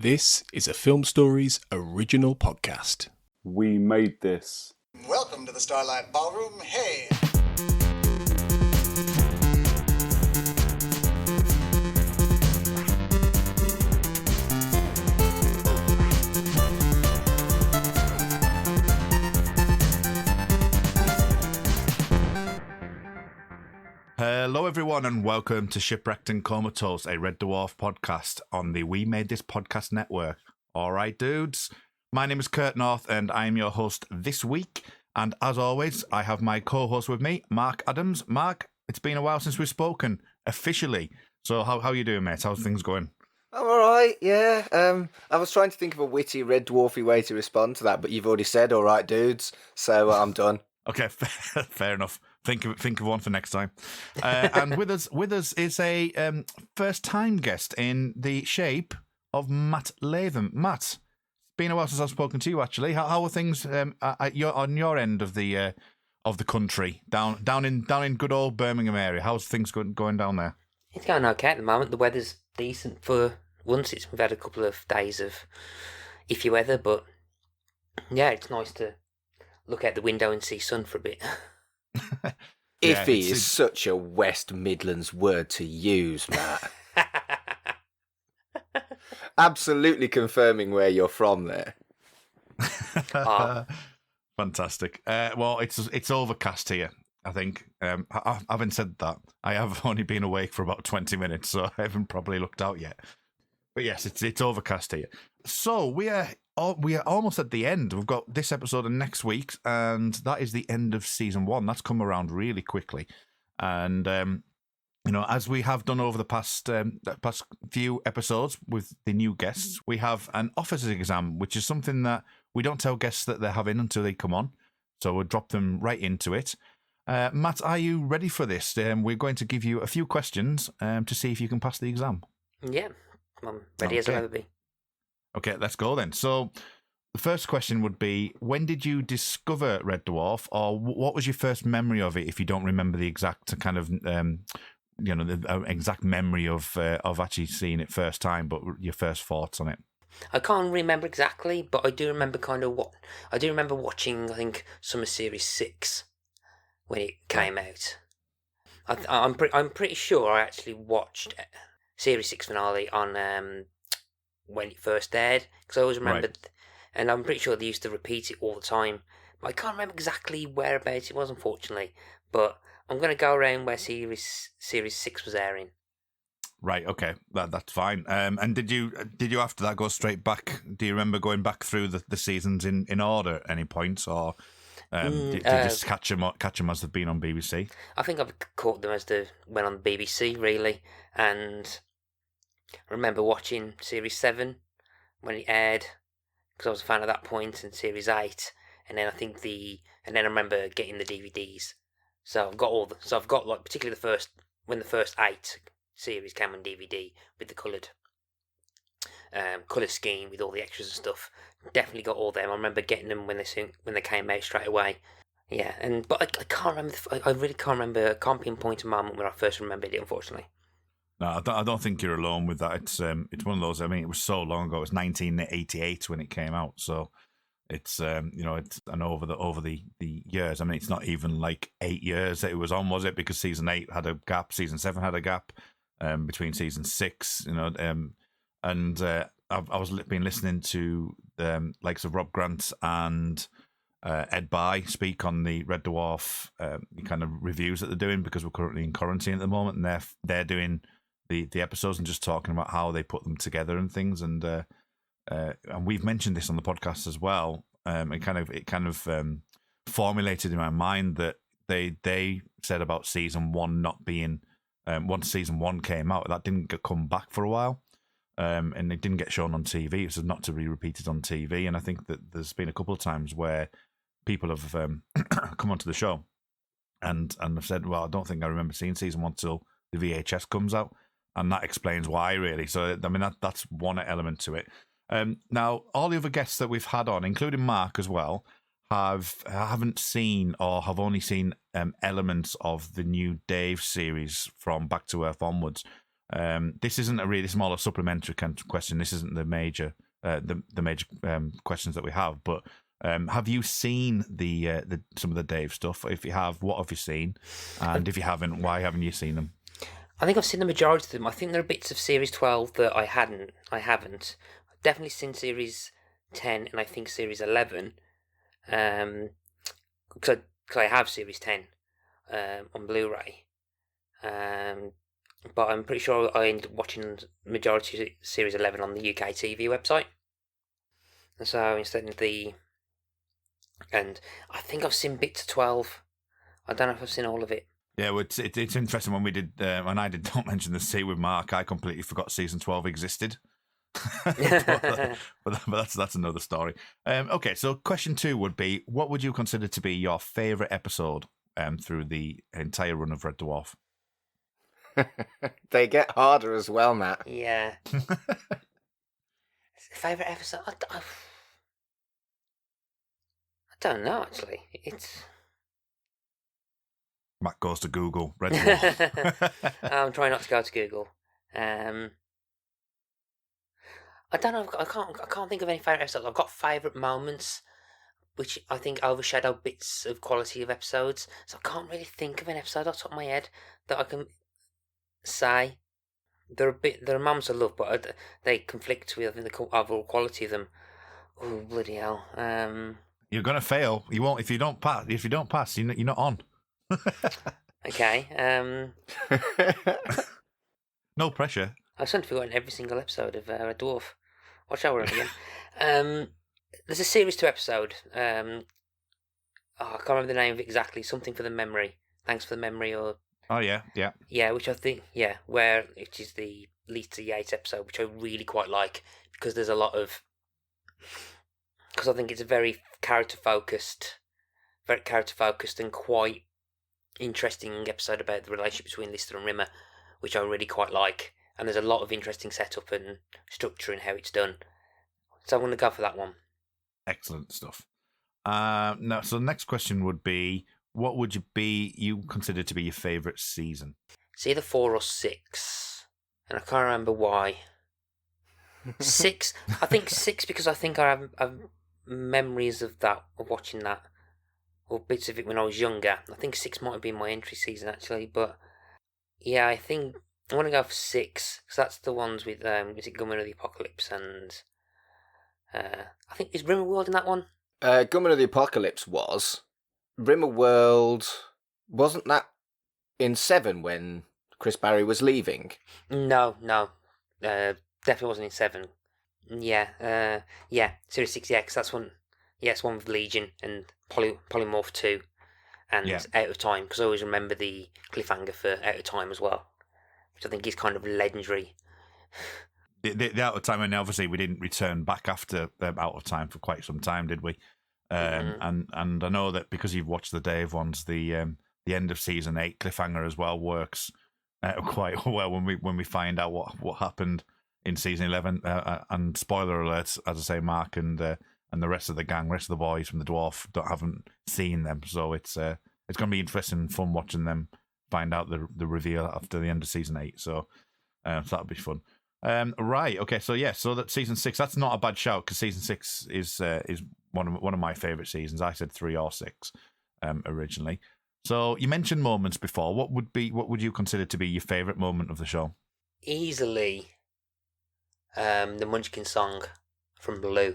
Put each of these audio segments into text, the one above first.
This is a Film Stories original podcast. We made this. Welcome to the Starlight Ballroom. Hey! Hello everyone and welcome to Shipwrecked Comatose, a Red Dwarf podcast on the We Made This Podcast network. Alright dudes, my name is Kurt North and I am your host this week, and as always I have my co-host with me, Mark Adams. Mark, it's been a while since we've spoken, officially, so how are you doing, mate? How's things going? I'm alright, yeah. I was trying to think of a witty Red Dwarfy way to respond to that, but you've already said alright dudes, so I'm done. Okay, fair enough. Think of one for next time. And with us is a first-time guest in the shape of Matt Latham. Matt, it's been a while since I've spoken to you. Actually, how are things on your end of the country, down in good old Birmingham area? How's things going down there? It's going okay at the moment. The weather's decent for once. We've had a couple of days of iffy weather, but yeah, it's nice to look out the window and see sun for a bit. Yeah, Iffy is such a West Midlands word to use, Matt. Absolutely confirming where you're from there. Fantastic. Well, it's overcast here, I think. Having said that, I have only been awake for about 20 minutes, so I haven't probably looked out yet. But yes, it's overcast here. So we are almost at the end. We've got this episode and next week's, and that is the end of season 1. That's come around really quickly, and as we have done over the past few episodes with the new guests, we have an officer's exam, which is something that we don't tell guests that they're having until they come on. So we'll drop them right into it. Matt, are you ready for this? We're going to give you a few questions to see if you can pass the exam. Yeah, I'm ready as I'll ever be. Okay, let's go then. So the first question would be, when did you discover Red Dwarf, or what was your first memory of it, if you don't remember the exact kind of, the exact memory of actually seeing it first time, but your first thoughts on it? I can't remember exactly, but I do remember watching, I think, Summer Series 6 when it came out. I'm pretty sure I actually watched Series 6 finale on when it first aired, because I always remembered, and I'm pretty sure they used to repeat it all the time. But I can't remember exactly whereabouts it was, unfortunately. But I'm going to go around where Series 6 was airing. Right. Okay. That's fine. And did you after that go straight back? Do you remember going back through the seasons in order at any points, or did you just catch them as they've been on BBC? I think I've caught them as they went on BBC, really, and I remember watching Series 7 when it aired, because I was a fan at that point, and Series 8, and then I remember getting the DVDs. So I've got like particularly when the first 8 series came on DVD with the coloured colour scheme with all the extras and stuff. Definitely got all them. I remember getting them when they came out straight away. Yeah, but I can't remember. I really can't remember. I can't pinpoint a moment when I first remembered it, unfortunately. No, I don't think you're alone with that. It's one of those. I mean, it was so long ago. It was 1988 when it came out. So it's it's over the years. I mean, it's not even like 8 years that it was on, was it? Because season 8 had a gap, season 7 had a gap between season 6. And I was been listening to the likes of Rob Grant and Ed Bye speak on the Red Dwarf kind of reviews that they're doing, because we're currently in quarantine at the moment, and they're doing the episodes and just talking about how they put them together and things, and we've mentioned this on the podcast as well. It kind of formulated in my mind that they said about season 1 not being once season 1 came out, that didn't come back for a while, and it didn't get shown on TV. It was not to be repeated on TV, and I think that there's been a couple of times where people have come onto the show and have said, well, I don't think I remember seeing season 1 till the VHS comes out. And that explains why, really. So, I mean, that's one element to it. Now, all the other guests that we've had on, including Mark as well, haven't seen or have only seen elements of the new Dave series from Back to Earth onwards. This isn't a really smaller supplementary kind of question. This isn't the major questions that we have. But have you seen the some of the Dave stuff? If you have, what have you seen? And if you haven't, why haven't you seen them? I think I've seen the majority of them. I think there are bits of Series 12 that I haven't. I've definitely seen Series 10 and I think Series 11. Because I have Series 10 on Blu-ray. But I'm pretty sure I ended up watching the majority of Series 11 on the UK TV website. And so instead of and I think I've seen bits of 12. I don't know if I've seen all of it. Yeah, well, it's interesting when we did, when I did Don't Mention the Sea with Mark, I completely forgot season 12 existed. but that's another story. Okay, so question 2 would be, what would you consider to be your favourite episode through the entire run of Red Dwarf? They get harder as well, Matt. Yeah. Favourite episode? I don't know, actually. It's... Matt goes to Google. Red Dwarf. I'm trying not to go to Google. I don't know. I can't think of any favourite episodes. I've got favourite moments, which I think overshadow bits of quality of episodes. So I can't really think of an episode off the top of my head that I can say. There are moments I love, but they conflict with, I think, the overall quality of them. Oh, bloody hell! You're gonna fail. You won't if you don't pass. If you don't pass, you're not on. Okay. No pressure. I've certainly forgotten every single episode of Red Dwarf. Watch out, we're on again. There's a Series 2 episode. I can't remember the name of it exactly. Something for the memory. Thanks for the memory, or... Oh, yeah. Yeah, which I think, where it is the Lisa Yates episode, which I really quite like, because there's a lot of... Because I think it's a very character-focused and quite interesting episode about the relationship between Lister and Rimmer, which I really quite like. And there's a lot of interesting setup and structure in how it's done. So I'm going to go for that one. Excellent stuff. Now, so the next question would be, what would you consider to be your favourite season? It's either 4 or 6. And I can't remember why. 6. I think 6 because I think I have memories of watching that. Or bits of it when I was younger. I think 6 might have been my entry season, actually. But, yeah, I think I want to go for 6. Because that's the ones with, is it Gunman of the Apocalypse and... I think, is Rimmerworld in that one? Gunman of the Apocalypse was. Rimmerworld, wasn't that in 7 when Chris Barry was leaving? No. Definitely wasn't in 7. Yeah, Series 6, yeah, because that's one... Yeah, it's one with Legion and Polymorph 2 and Out of Time, because I always remember the cliffhanger for Out of Time as well, which I think is kind of legendary. The Out of Time, and obviously we didn't return back after Out of Time for quite some time, did we? And I know that because you've watched the Dave ones, the end of season 8 cliffhanger as well works quite well when we find out what happened in season 11. And spoiler alerts, as I say, Mark and the rest of the gang, rest of the boys from the Dwarf haven't seen them, so it's going to be interesting and fun watching them find out the reveal after the end of season 8. So that'll be fun. Right, okay, so that season 6, that's not a bad shout, because season 6 is one of my favourite seasons. I said 3 or 6 originally. So you mentioned moments before. What would you consider to be your favourite moment of the show? Easily, the Munchkin song from Blue.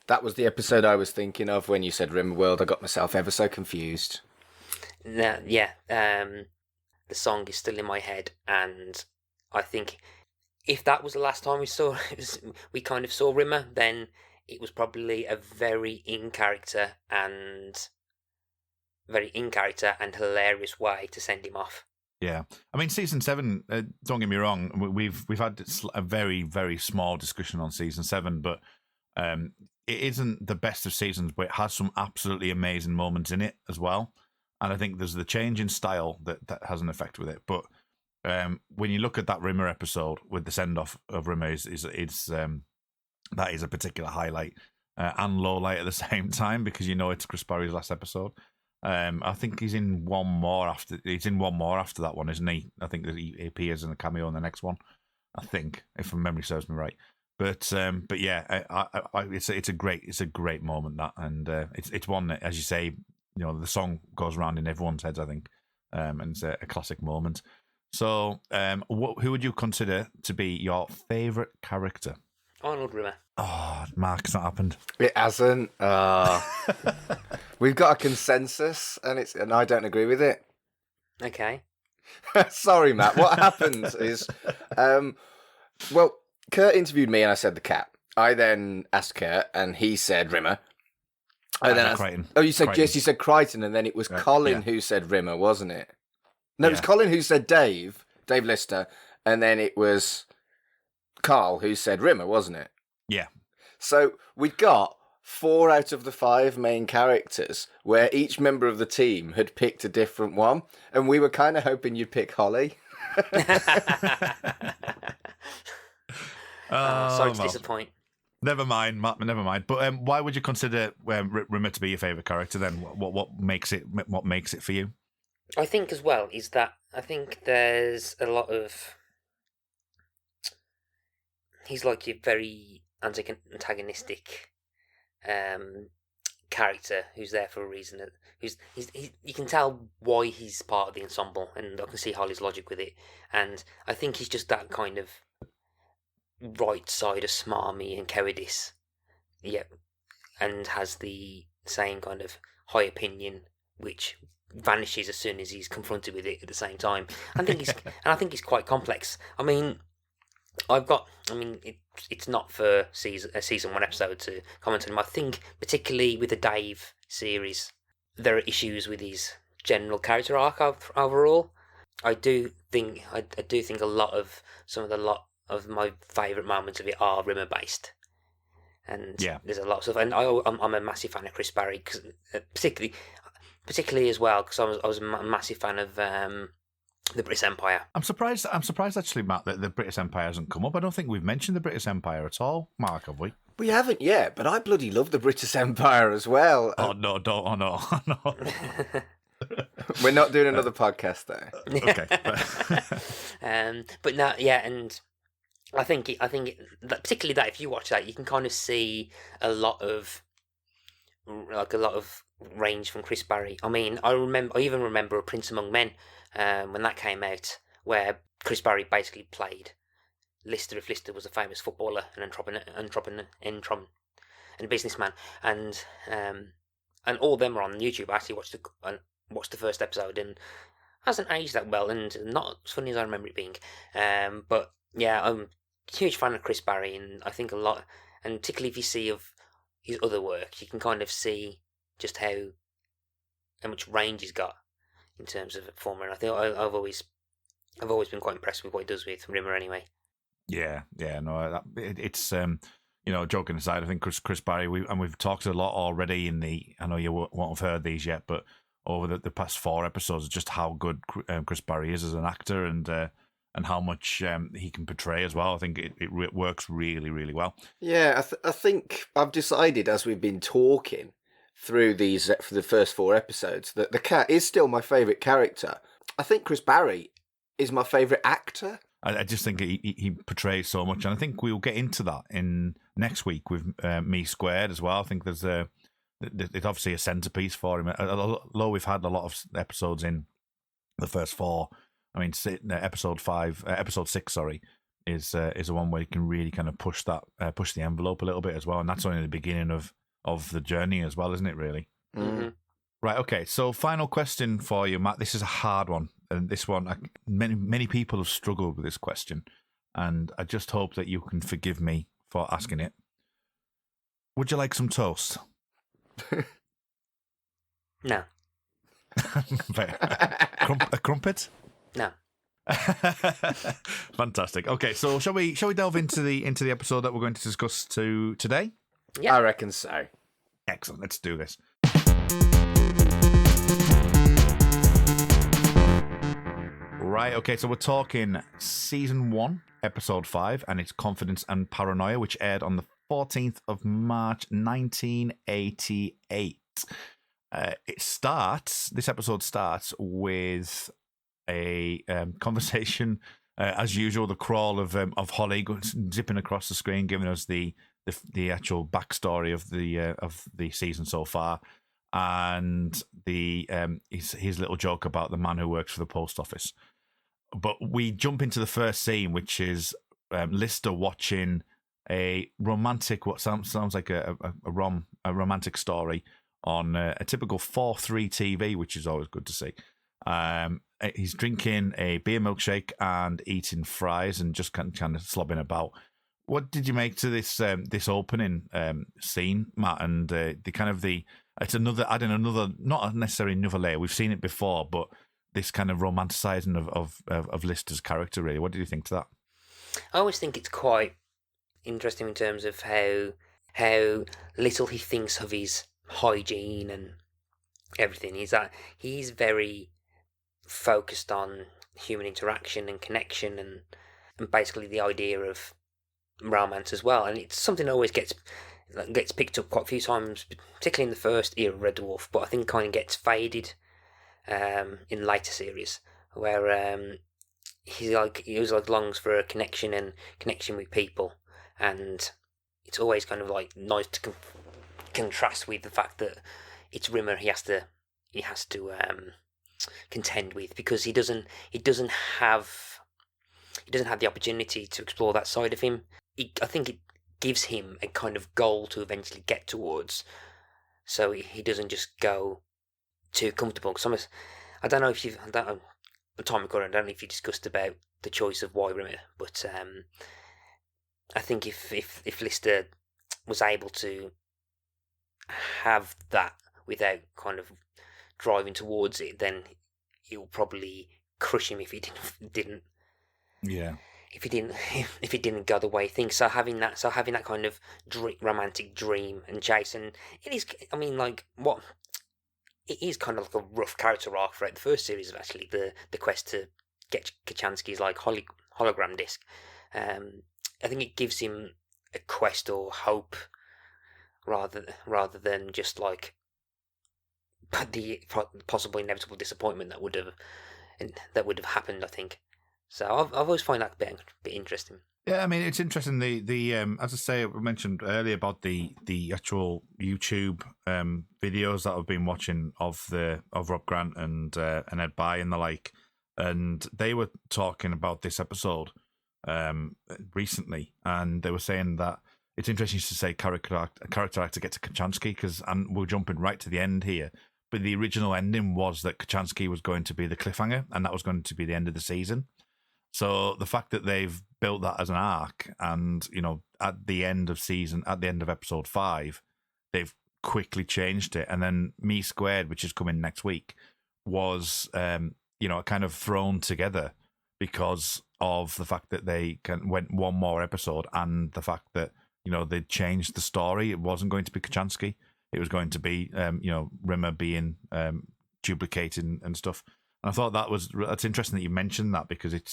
That was the episode I was thinking of when you said Rimworld. I got myself ever so confused. No, yeah, the song is still in my head, and I think if that was the last time we kind of saw Rimmer, then it was probably a very in character and hilarious way to send him off. Yeah, I mean, season 7. Don't get me wrong, we've had a very, very small discussion on season 7, but it isn't the best of seasons, but it has some absolutely amazing moments in it as well. And I think there's the change in style that has an effect with it. But when you look at that Rimmer episode with the send off of Rimmer, that is a particular highlight and low light at the same time, because it's Chris Barry's last episode. I think he's in one more after. He's in one more after that one, isn't he? I think that he appears in a cameo in the next one. I think, if my memory serves me right. But yeah, it's a great moment, that, and it's one that, as you say, the song goes around in everyone's heads, I think, and it's a classic moment. So, who would you consider to be your favourite character? Arnold Rimmer. Oh, Mark, it's not happened. It hasn't. We've got a consensus, and I don't agree with it. Okay. Sorry, Matt. What happened is, well, Kurt interviewed me and I said the cat. I then asked Kurt and he said Rimmer. And then Crichton. Oh, you said Crichton. yes, you said Crichton, and then it was Colin who said Rimmer, wasn't it? No, it was Colin who said Dave Lister, and then it was Carl who said Rimmer, wasn't it? Yeah. So we got 4 out of the 5 main characters where each member of the team had picked a different one, and we were kind of hoping you'd pick Holly. Sorry to disappoint. Never mind, Matt. Never mind. But why would you consider Rimmer to be your favourite character then? What makes it for you? I think as well is that I think there's a lot of. He's like a very antagonistic character who's there for a reason. You can tell why he's part of the ensemble, and I can see Holly's logic with it. And I think he's just that kind of right side of smarmy and cowardice, and has the same kind of high opinion, which vanishes as soon as he's confronted with it. At the same time, I think he's quite complex. I mean, it's not for season 1 episode to comment on him. I think, particularly with the Dave series, there are issues with his general character arc overall. I do think a lot of my favourite moments of it are Rimmer based, and there's a lot of stuff. And I'm a massive fan of Chris Barry, cause, particularly as well, because I was a massive fan of the British Empire. I'm surprised actually, Matt, that the British Empire hasn't come up. I don't think we've mentioned the British Empire at all, Mark, have we? We haven't yet, but I bloody love the British Empire as well. Oh no, don't! Oh no. We're not doing another podcast there. Okay. But no, and I think that, particularly that, if you watch that, you can kind of see a lot of range from Chris Barry. I mean, I even remember A Prince Among Men when that came out, where Chris Barry basically played Lister if Lister was a famous footballer, an entrepreneur, and a businessman, and all of them are on YouTube. I actually watched the first episode, and hasn't aged that well, and not as funny as I remember it being. But yeah, I'm a huge fan of Chris Barry, and I think a lot, and particularly if you see of his other work, you can kind of see just how much range he's got in terms of performer. I think I've always been quite impressed with what he does with Rimmer anyway. Yeah, no, it's joking aside, I think Chris Barry, we've talked a lot already I know you won't have heard these yet, but over the past 4 episodes, just how good Chris Barry is as an actor, and how much he can portray as well. I think it works really, really well. Yeah, I think I've decided, as we've been talking through these for the first 4 episodes, that the cat is still my favourite character. I think Chris Barry is my favourite actor. I just think he portrays so much, and I think we'll get into that in next week with Me Squared as well. I think there's it's obviously a centerpiece for him. Although we've had a lot of episodes in the first 4, I mean, episode 6, sorry, is the one where you can really kind of push the envelope a little bit as well, and that's only the beginning of the journey as well, isn't it? Really. Mm-hmm. Right. Okay. So, final question for you, Matt. This is a hard one, and this one, many people have struggled with this question, and I just hope that you can forgive me for asking it. Would you like some toast? No. A crumpet? No. Fantastic. Okay, so shall we delve into the episode that we're going to discuss today? Yeah, I reckon so. Excellent. Let's do this. Right. Okay. So we're talking season 1, episode 5, and it's Confidence and Paranoia, which aired on the 14th of March, 1988. This episode starts with a conversation, as usual, the crawl of Holly zipping across the screen, giving us the actual backstory of the season so far, and his little joke about the man who works for the post office. But we jump into the first scene, which is Lister watching a romantic, what sounds like a romantic story on a typical 4:3 TV, which is always good to see. He's drinking a beer milkshake and eating fries and just kind of slobbing about. What did you make to this opening scene, Matt? And it's adding another, not necessarily another layer. We've seen it before, but this kind of romanticising of Lister's character, really. What did you think to that? I always think it's quite interesting in terms of how little he thinks of his hygiene and everything. He's very focused on human interaction and connection and basically the idea of romance as well. And it's something that always gets picked up quite a few times, particularly in the first era of Red Dwarf, but I think kind of gets faded in later series, where he longs for a connection with people, and it's always kind of like nice to contrast with the fact that it's Rimmer he has to contend with, because he doesn't have the opportunity to explore that side of him. I think it gives him a kind of goal to eventually get towards, so he doesn't just go too comfortable. Because I don't know if you've, the time recording, I don't know if you discussed about the choice of why Rimmer, but I think if Lister was able to have that without kind of driving towards it, then it will probably crush him if he didn't. Yeah. If he didn't go the way he thinks. So having that kind of romantic dream and chase, and it is. I mean, like what. It is kind of like a rough character arc throughout the first series of actually the quest to get Kachansky's like hologram disc. I think it gives him a quest or hope rather than just like the possible inevitable disappointment that would have happened, I think. So I've always find that a bit interesting. Yeah, I mean, it's interesting. The as I say, I mentioned earlier about the actual YouTube videos that I've been watching of Rob Grant and Ed Bye and the like, and they were talking about this episode recently, and they were saying that it's interesting to say character actor gets to Kachansky, and we're jumping right to the end here. But the original ending was that Kachansky was going to be the cliffhanger, and that was going to be the end of the season. So the fact that they've built that as an arc, and at the end of episode 5, they've quickly changed it, and then Me Squared, which is coming next week, was kind of thrown together because of the fact that they went one more episode, and the fact that they changed the story. It wasn't going to be Kachansky; it was going to be Rimmer being duplicated and stuff. And I thought that's interesting that you mentioned that, because it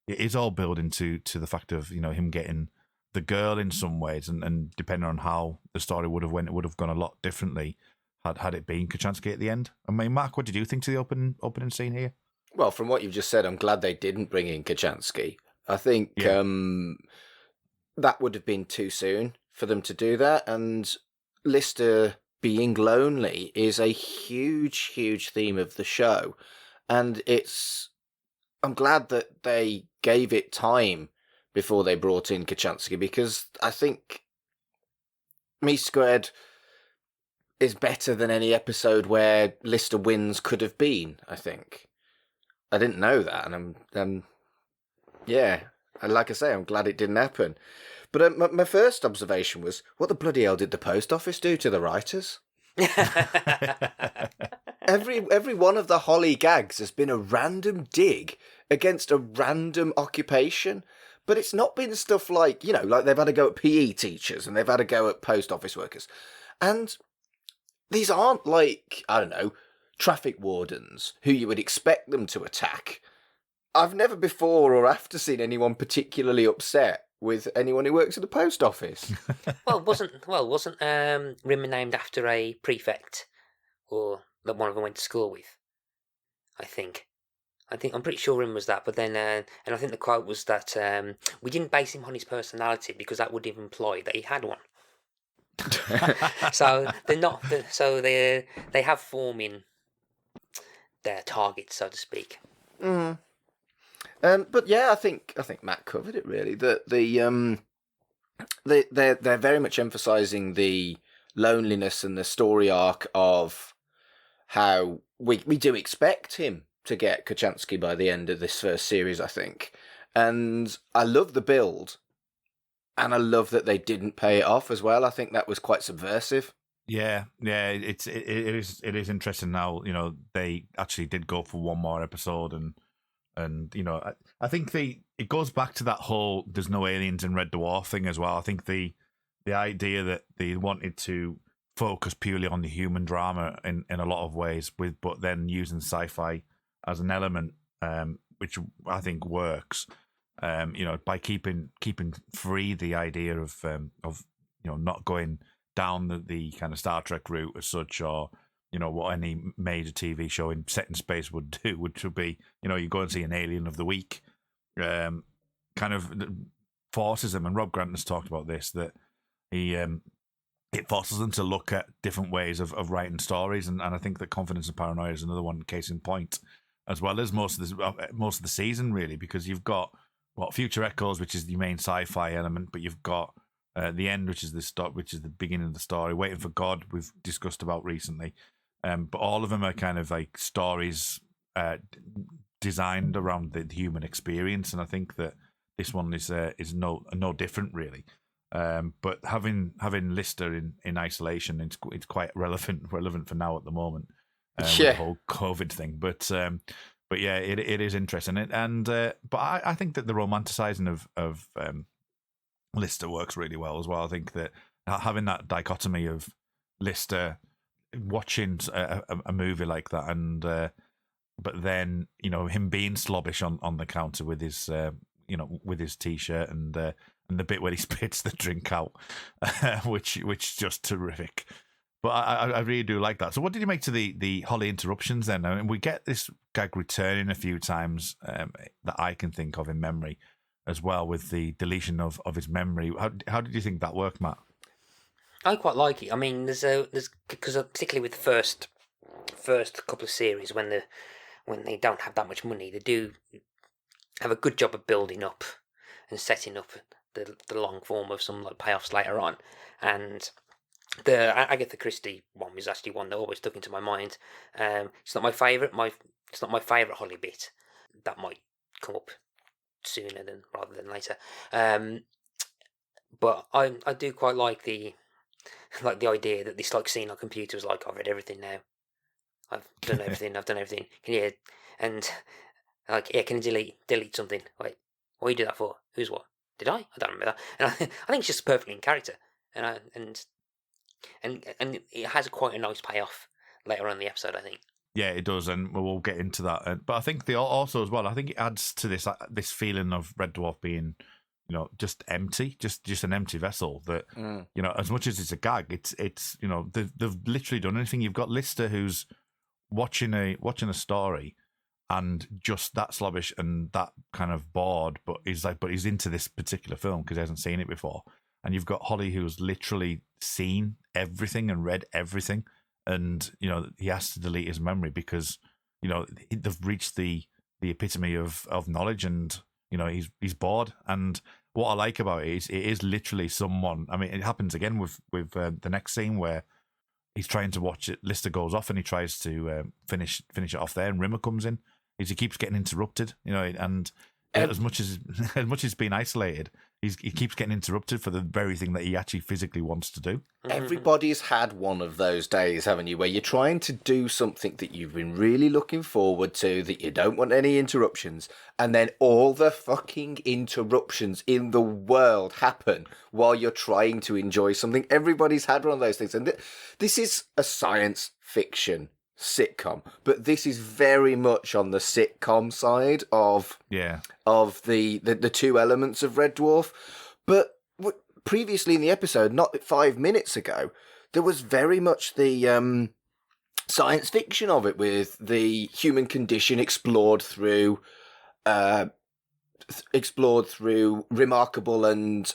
is all building to the fact of him getting the girl in some ways, and depending on how the story would have went, it would have gone a lot differently had it been Kachansky at the end. I mean, Mark, what did you think to the opening scene here? Well, from what you've just said, I'm glad they didn't bring in Kachansky. I think that would have been too soon for them to do that, and Lister being lonely is a huge, huge theme of the show. And I'm glad that they gave it time before they brought in Kachansky, because I think Me Squared is better than any episode where Lister wins could have been, I think. I didn't know that, and like I say, I'm glad it didn't happen. But my first observation was, what the bloody hell did the post office do to the writers? Every one of the Holly gags has been a random dig against a random occupation, but it's not been stuff like, like they've had a go at PE teachers and they've had a go at post office workers. And these aren't like, I don't know, traffic wardens who you would expect them to attack. I've never before or after seen anyone particularly upset with anyone who works at the post office. Wasn't Rimmer named after a prefect or that one of them went to school with. I'm pretty sure Rim was that, but then, and I think the quote was that we didn't base him on his personality because that would have implied that he had one. So they're not. So they have form in their targets, so to speak. Mm. But yeah, I think Matt covered it really. That they're very much emphasising the loneliness and the story arc of how we do expect him to get Kachansky by the end of this first series, I think. And I love the build, and I love that they didn't pay it off as well. I think that was quite subversive. Yeah, it is interesting now. They actually did go for one more episode, and I think it goes back to that whole "there's no aliens in Red Dwarf" thing as well. I think the idea that they wanted to focus purely on the human drama in a lot of ways, but then using sci-fi as an element, which I think works. By keeping free the idea of not going down the kind of Star Trek route as such, or what any major TV show set in space would do, which would be you go and see an alien of the week, kind of forces them. And Rob Grant has talked about this, that it forces them to look at different ways of writing stories, and I think that Confidence and Paranoia is another one, case in point, as well as most of the season, really, because you've got Future Echoes, which is the main sci-fi element, but you've got the end, which is the beginning of the story. Waiting for God, we've discussed about recently, but all of them are kind of like stories designed around the human experience, and I think that this one is no different, really. But having Lister in isolation, it's quite relevant for now at the moment. With the whole COVID thing, but yeah, it is interesting, but I think that the romanticizing of Lister works really well as well. I think that having that dichotomy of Lister watching a movie like that, and but then him being slobbish on the counter with his with his t-shirt, and the bit where he spits the drink out, which is just terrific. But I really do like that. So what did you make to the Holly interruptions then? I mean, we get this gag returning a few times that I can think of in memory as well, with the deletion of his memory. How did you think that worked, Matt? I quite like it. I mean, there's because particularly with the first couple of series, when they don't have that much money, they do have a good job of building up and setting up the long form of some payoffs later on. And the Agatha Christie one was actually one that always stuck into my mind. It's not my favourite. It's not my favourite Holly bit. That might come up sooner rather than later. But I do quite like the idea that this scene on computer was I've read everything now. I've done everything. Can you can you delete something? Wait, what do you do that for? Who's what? Did I? I don't remember that. And I think it's just perfectly in character. And it has quite a nice payoff later on in the episode, I think. Yeah, it does, and we'll get into that. But I think also as well, I think it adds to this feeling of Red Dwarf being, just empty, just an empty vessel. That as much as it's a gag, it's they've literally done anything. You've got Lister who's watching a story, and just that slobbish and that kind of bored, but he's into this particular film because he hasn't seen it before. And you've got Holly who's literally seen everything and read everything, and he has to delete his memory because they've reached the epitome of knowledge, and he's bored. And what I like about it is literally someone. I mean, it happens again with the next scene where he's trying to watch it. Lister goes off and he tries to finish it off there, and Rimmer comes in. He keeps getting interrupted, and as much as he's been isolated, he keeps getting interrupted for the very thing that he actually physically wants to do. Everybody's had one of those days, haven't you, where you're trying to do something that you've been really looking forward to, that you don't want any interruptions, and then all the fucking interruptions in the world happen while you're trying to enjoy something. Everybody's had one of those things, and this is a science fiction sitcom, but this is very much on the sitcom side of the two elements of Red Dwarf. But previously in the episode, not 5 minutes ago, there was very much the science fiction of it, with the human condition explored through remarkable and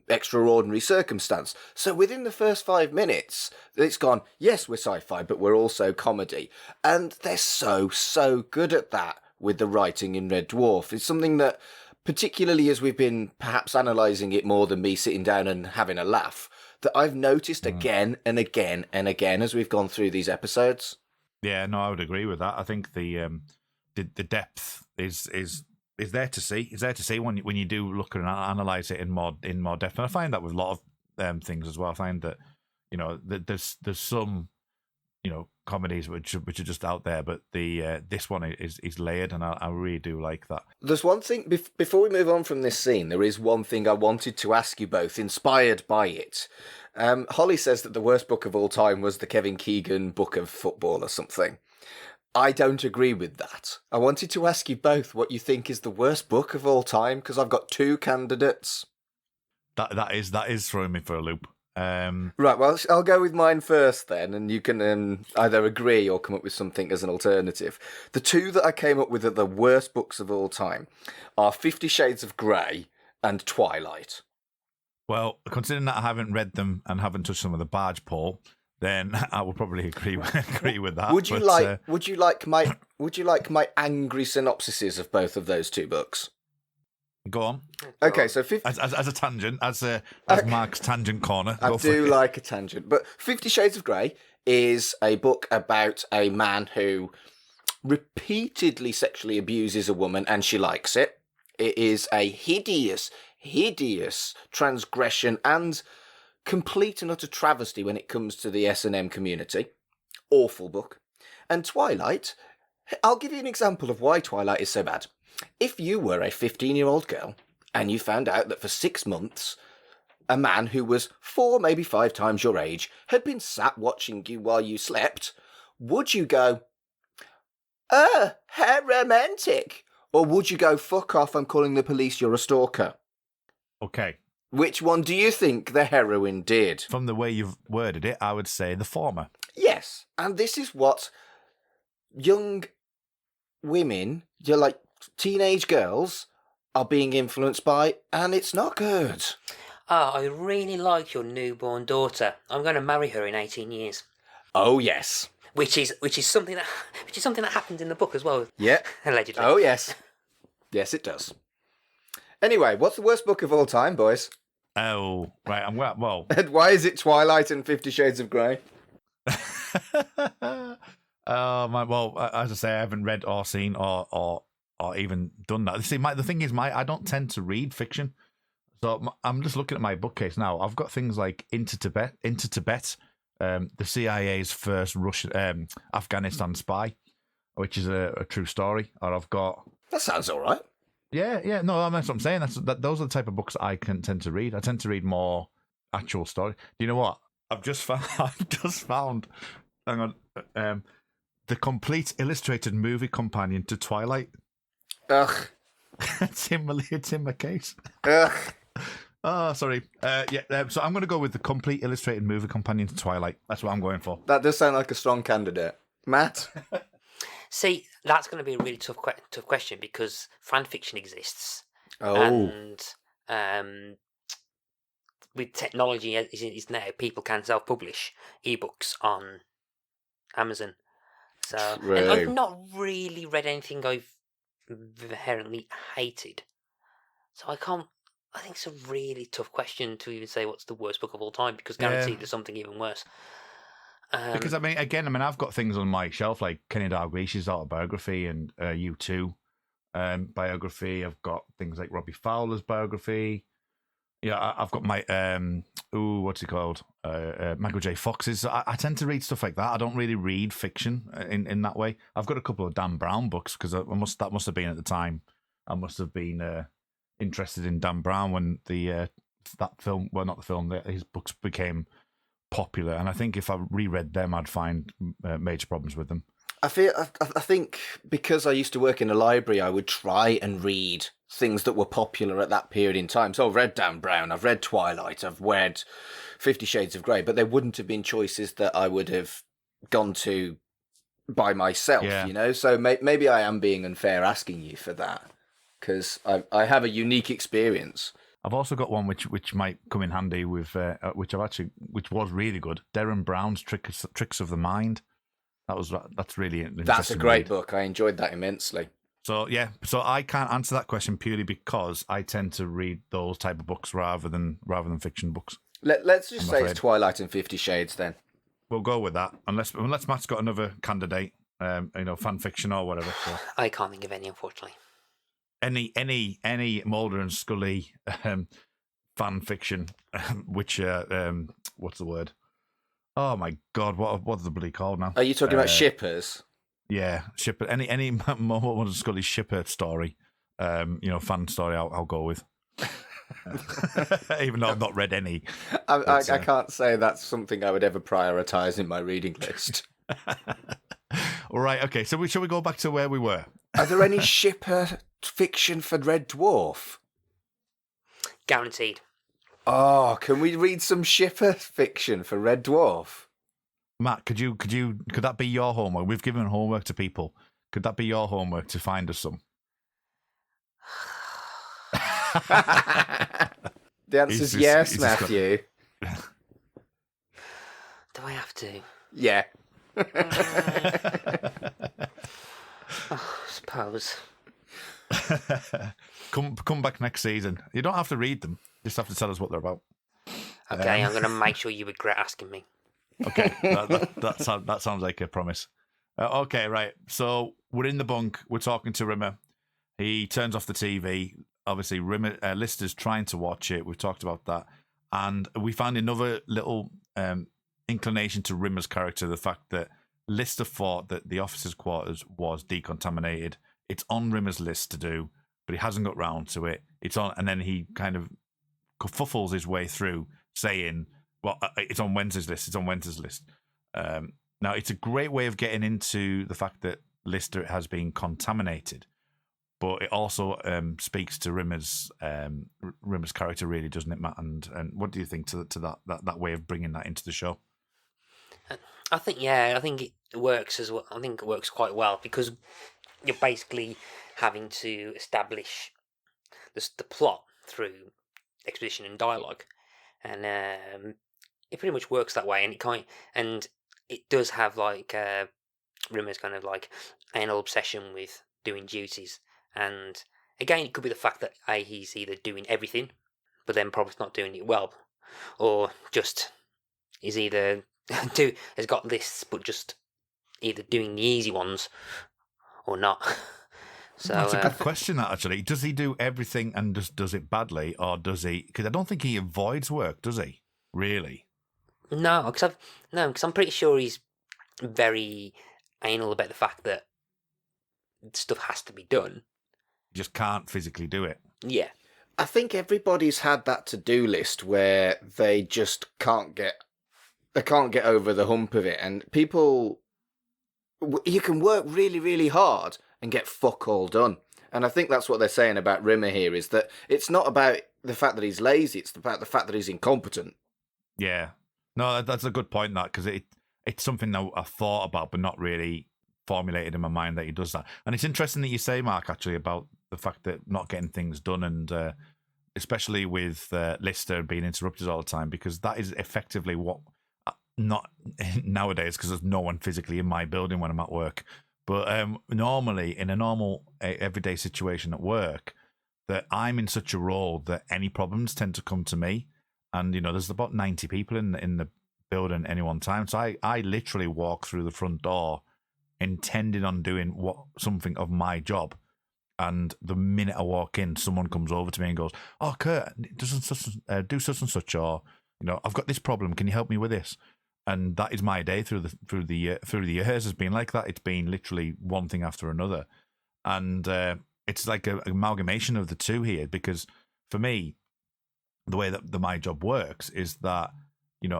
extraordinary circumstance. So within the first 5 minutes, it's gone, yes, we're sci-fi, but we're also comedy. And they're so good at that with the writing in Red Dwarf. It's something that, particularly as we've been perhaps analysing it more than me sitting down and having a laugh, that I've noticed again and again and again as we've gone through these episodes. Yeah, no, I would agree with that. I think the depth is there to see. It's there to see when you do look and analyze it in more depth. And I find that with a lot of things as well. I find that there's some comedies which are just out there, but this one is layered, and I really do like that. There's one thing before we move on from this scene. There is one thing I wanted to ask you both, inspired by it. Holly says that the worst book of all time was the Kevin Keegan book of football or something. I don't agree with that. I wanted to ask you both what you think is the worst book of all time, because I've got 2 candidates. That is throwing me for a loop. Right, well, I'll go with mine first then, and you can either agree or come up with something as an alternative. The 2 that I came up with are the worst books of all time are 50 Shades of Grey and Twilight. Well, considering that I haven't read them and haven't touched some of the barge pole, then I would probably agree with that. Would you like my angry synopsises of both of those 2 books? Go on. Okay, so as a tangent, as Mark's tangent corner. I do like a tangent, but 50 Shades of Grey is a book about a man who repeatedly sexually abuses a woman, and she likes it. It is a hideous transgression and complete and utter travesty when it comes to the S&M community. Awful book. And Twilight, I'll give you an example of why Twilight is so bad. If you were a 15-year-old girl and you found out that for 6 months a man who was 4, maybe 5 times your age had been sat watching you while you slept, would you go, how romantic? Or would you go, fuck off, I'm calling the police, you're a stalker? Okay. Which one do you think the heroine did? From the way you've worded it, I would say the former. Yes, and this is what young women, you're like teenage girls, are being influenced by, and it's not good. I really like your newborn daughter. I'm going to marry her in 18 years. Oh yes. Which is something that happens in the book as well. Yeah. Allegedly. Oh yes. Yes, it does. Anyway, what's the worst book of all time, boys? Oh, right. And why is it Twilight and 50 Shades of Grey? Well, as I say, I haven't read or seen or even done that. See, the thing is, I don't tend to read fiction, so I'm just looking at my bookcase now. I've got things like Into Tibet, the CIA's first Russian Afghanistan spy, which is a true story. Or I've got that sounds all right. Yeah, no, that's what I'm saying. Those are the type of books I can tend to read. I tend to read more actual story. Do you know what? I've just found. Hang on. The complete illustrated movie companion to Twilight. Ugh. It's in my case. Ugh. Oh, sorry. So I'm going to go with the complete illustrated movie companion to Twilight. That's what I'm going for. That does sound like a strong candidate. Matt? See, that's going to be a really tough question because fan fiction exists. Oh. And with technology is now, people can self-publish ebooks on Amazon. So and I've not really read anything I've inherently hated. So I think it's a really tough question to even say what's the worst book of all time, because guaranteed there's something even worse. Because I've got things on my shelf like Kenny Dalglish's autobiography and U2 biography. I've got things like Robbie Fowler's biography. Yeah, I've got my what's it called? Michael J. Fox's. I tend to read stuff like that. I don't really read fiction in that way. I've got a couple of Dan Brown books because that must have been at the time. I must have been interested in Dan Brown when that film. Well, not the film. His books became popular, and I think if I reread them, I'd find major problems with them. I think because I used to work in a library, I would try and read things that were popular at that period in time. So I've read Dan Brown, I've read Twilight, I've read 50 Shades of Grey, but there wouldn't have been choices that I would have gone to by myself, Yeah. you know? So maybe I am being unfair asking you for that, because I have a unique experience. I've also got one which might come in handy with which was really good. Derren Brown's Tricks of the Mind. That's really an That's a interesting great read. book. I enjoyed that immensely. So yeah, so I can't answer that question purely because I tend to read those type of books rather than fiction books. Let's just I'm say afraid. it's Twilight and 50 Shades then. We'll go with that, unless Matt's got another candidate, fan fiction or whatever. So. I can't think of any, unfortunately. Any Mulder and Scully fan fiction, which what's the word? Oh my God, what are they bloody called now? Are you talking about shippers? Yeah, shipper. Any Mulder and Scully shipper story, fan story. I'll go with. Even though I've not read any. I can't say that's something I would ever prioritise in my reading list. All right, okay. So shall we go back to where we were? Are there any shipper fiction for Red Dwarf? Guaranteed. Oh, can we read some shipper fiction for Red Dwarf? Matt, could that be your homework? We've given homework to people. Could that be your homework to find us some? The answer is yes, Matthew. Do I have to? Yeah. I suppose. Come back next season. You don't have to read them. You just have to tell us what they're about. Okay, I'm going to make sure you regret asking me. Okay, that sounds like a promise. Okay, right. So we're in the bunk. We're talking to Rimmer. He turns off the TV. Obviously, Rimmer, Lister's trying to watch it. We've talked about that. And we find another little inclination to Rimmer's character, the fact that Lister thought that the officers' quarters was decontaminated. It's on Rimmer's list to do, but he hasn't got round to it. It's on, and then he kind of kerfuffles his way through, saying, well, it's on Wednesday's list. It's on Wednesday's list. Now, it's a great way of getting into the fact that Lister has been contaminated, but it also speaks to Rimmer's character, really, doesn't it, Matt? And what do you think to that way of bringing that into the show? I think it works as well. I think it works quite well because you're basically having to establish the plot through exposition and dialogue, and it pretty much works that way. And it does have like Rimmer's kind of like anal obsession with doing duties, and again, it could be the fact that he's either doing everything, but then probably not doing it well, or just is either has got lists, but just either doing the easy ones or not. So that's a good question, that, actually. Does he do everything and just does it badly, or does he? Because I don't think he avoids work, does he? Really? No, because I'm pretty sure he's very anal about the fact that stuff has to be done. You just can't physically do it. Yeah. I think everybody's had that to-do list where they just can't get over the hump of it, and people, you can work really, really hard and get fuck all done. And I think that's what they're saying about Rimmer here, is that it's not about the fact that he's lazy, it's about the fact that he's incompetent. Yeah. No, that's a good point, that, because it's something that I thought about but not really formulated in my mind that he does that. And it's interesting that you say, Mark, actually, about the fact that not getting things done, and especially with Lister being interrupted all the time, because that is effectively what, not nowadays because there's no one physically in my building when I'm at work, but normally in a normal everyday situation at work, that I'm in such a role that any problems tend to come to me. And, there's about 90 people in the building at any one time. So I literally walk through the front door intending on doing something of my job. And the minute I walk in, someone comes over to me and goes, "Oh, Kurt, do such and such, or I've got this problem. Can you help me with this?" And that is my day through the years has been like that. It's been literally one thing after another, and it's like an amalgamation of the two here. Because for me, the way that my job works is that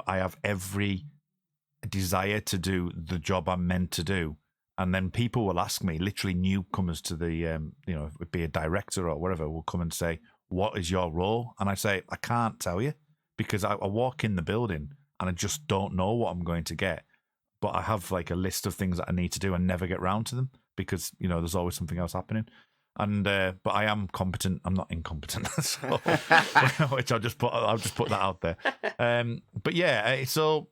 I have every desire to do the job I'm meant to do. And then people will ask me, literally newcomers to the, it be a director or whatever, will come and say, "What is your role?" And I say, "I can't tell you, because I walk in the building and I just don't know what I'm going to get." but I have like a list of things that I need to do and never get round to them because there's always something else happening. And but I am competent. I'm not incompetent, so, which I'll just put that out there. But yeah, so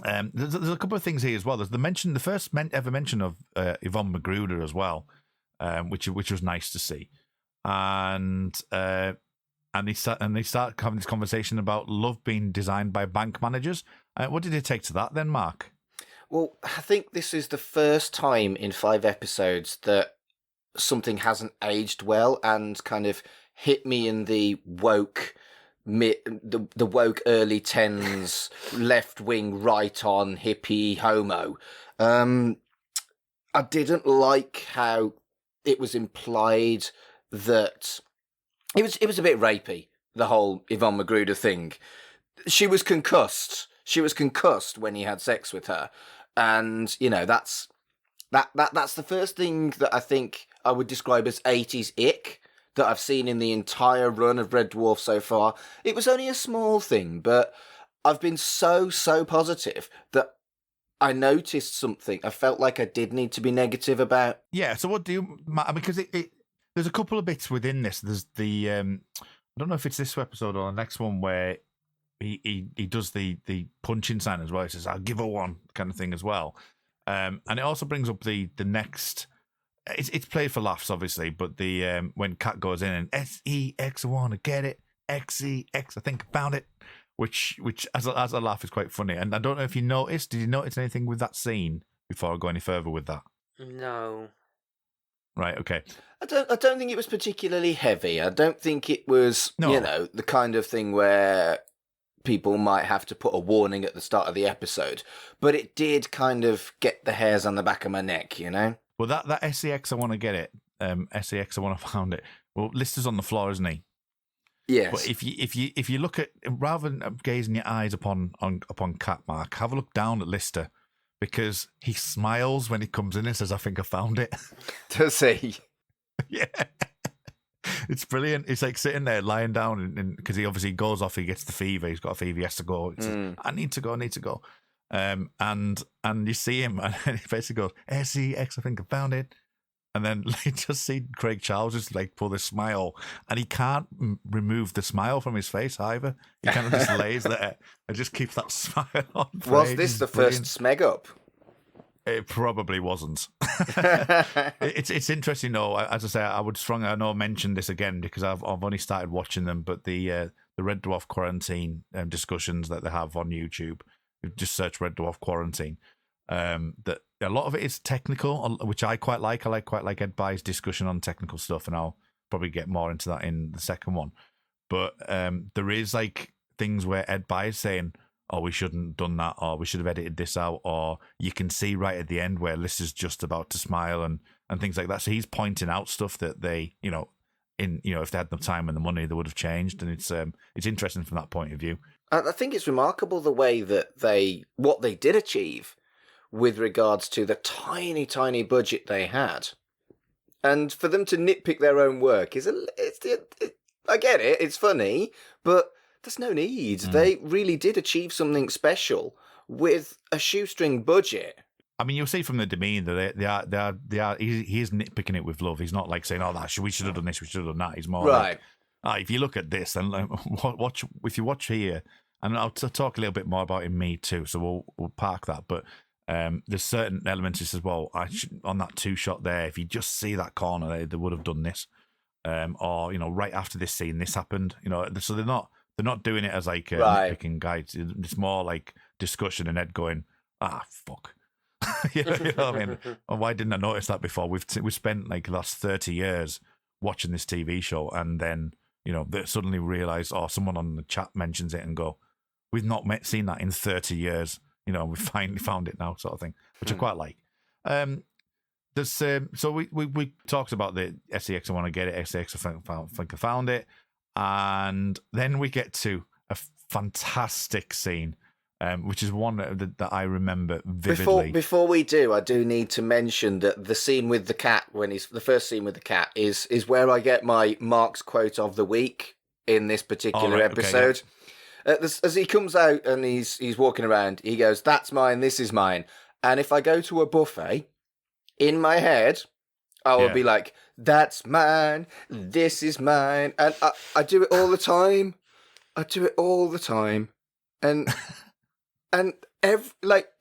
there's a couple of things here as well. There's the first ever mention of Yvonne Magruder as well, which was nice to see. And they start having this conversation about love being designed by bank managers. What did it take to that then, Mark? Well, I think this is the first time in 5 episodes that something hasn't aged well and kind of hit me in the woke the woke early 10s left wing right on hippie homo. I didn't like how it was implied that it was a bit rapey, the whole Yvonne Magruder thing. She was concussed when he had sex with her, and that's the first thing that I think I would describe as 80s ick that I've seen in the entire run of Red Dwarf so far. It was only a small thing, but I've been so positive that I noticed something I felt like I did need to be negative about. Yeah, so what do you... Because there's a couple of bits within this. There's the... I don't know if it's this episode or the next one where he does the punching sign as well. He says, "I'll give her one," kind of thing as well. And it also brings up the next... It's played for laughs, obviously, but the when Kat goes in and SEX, I want to get it, XEX, I think I found it, which as a laugh is quite funny. And I don't know if you noticed, did you notice anything with that scene before I go any further with that? No. Right, okay. I don't think it was particularly heavy. I don't think it was, the kind of thing where people might have to put a warning at the start of the episode. But it did kind of get the hairs on the back of my neck, Well, that SEX, I want to get it. SEX, I want to found it. Well, Lister's on the floor, isn't he? Yes. But if you look at, rather than gazing your eyes upon Cat Mark, have a look down at Lister, because he smiles when he comes in and says, "I think I found it." Does he? Yeah. It's brilliant. It's like sitting there lying down, and because he obviously goes off, he gets the fever. He's got a fever. He has to go. He says, I need to go. And you see him, and he basically goes, SEX, I think I found it. And then you just see Craig Charles just like pull this smile, and he can't remove the smile from his face either. He kind of just lays there and just keeps that smile on. Was this the first smeg up? It probably wasn't. It's interesting though. As I say, I would strongly mention this again because I've only started watching them, but the Red Dwarf quarantine discussions that they have on YouTube. Just search Red Dwarf quarantine. That a lot of it is technical, which I quite like. I quite like Ed Bye's discussion on technical stuff, and I'll probably get more into that in the second one. But there is like things where Ed Bye is saying, "Oh, we shouldn't have done that," or "We should have edited this out," or you can see right at the end where Lister's just about to smile and things like that. So he's pointing out stuff that they, if they had the time and the money, they would have changed, and it's interesting from that point of view. I think it's remarkable the way that what they did achieve with regards to the tiny budget they had, and for them to nitpick their own work I get it, it's funny, but there's no need. They really did achieve something special with a shoestring budget. I mean, you'll see from the demeanor that they are. He is nitpicking it with love. He's not like saying, "Oh, we should have done this, we should have done that." He's more right. Like, if you look at this, and if you watch here, and I'll talk a little bit more about in Me Too, so we'll park that. But there's certain elements he says, "Well, on that 2-shot there, if you just see that corner, they would have done this," or right after this scene, this happened. So they're not doing it as like nitpicking guides. It's more like discussion and Ed going, fuck. You know what I mean? Well, why didn't I notice that before? We've spent like the last 30 years watching this TV show, and then they suddenly realise, or someone on the chat mentions it and go, "We've not seen that in 30 years." We finally found it now, sort of thing, which I quite like. There's so we talked about the SEX. I want to get it. SEX. I think I found it, and then we get to a fantastic scene. Which is one that I remember vividly. Before we do, I do need to mention that the scene with the cat, the first scene with the cat, is where I get my Mark's quote of the week in this particular episode. As he comes out and he's walking around, he goes, "That's mine, this is mine." And if I go to a buffet, in my head, I will be like, "That's mine, this is mine." And I do it all the time. And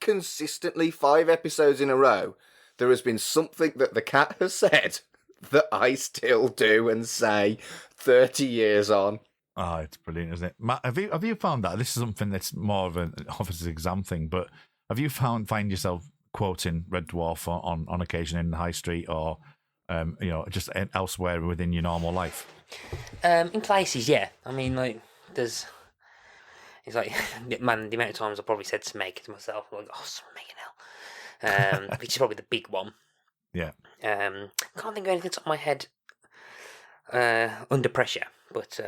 consistently 5 episodes in a row, there has been something that the cat has said that I still do and say 30 years on. Oh, it's brilliant, isn't it? Matt, have you found that? This is something that's more of an officer's exam thing, but have you find yourself quoting Red Dwarf on occasion in the high street or just elsewhere within your normal life? In places, yeah. I mean, like, it's like, man, the amount of times I probably said Smeg to myself, I'm like, oh, Smeg hell. Which is probably the big one. Yeah. Can't think of anything top of my head under pressure, but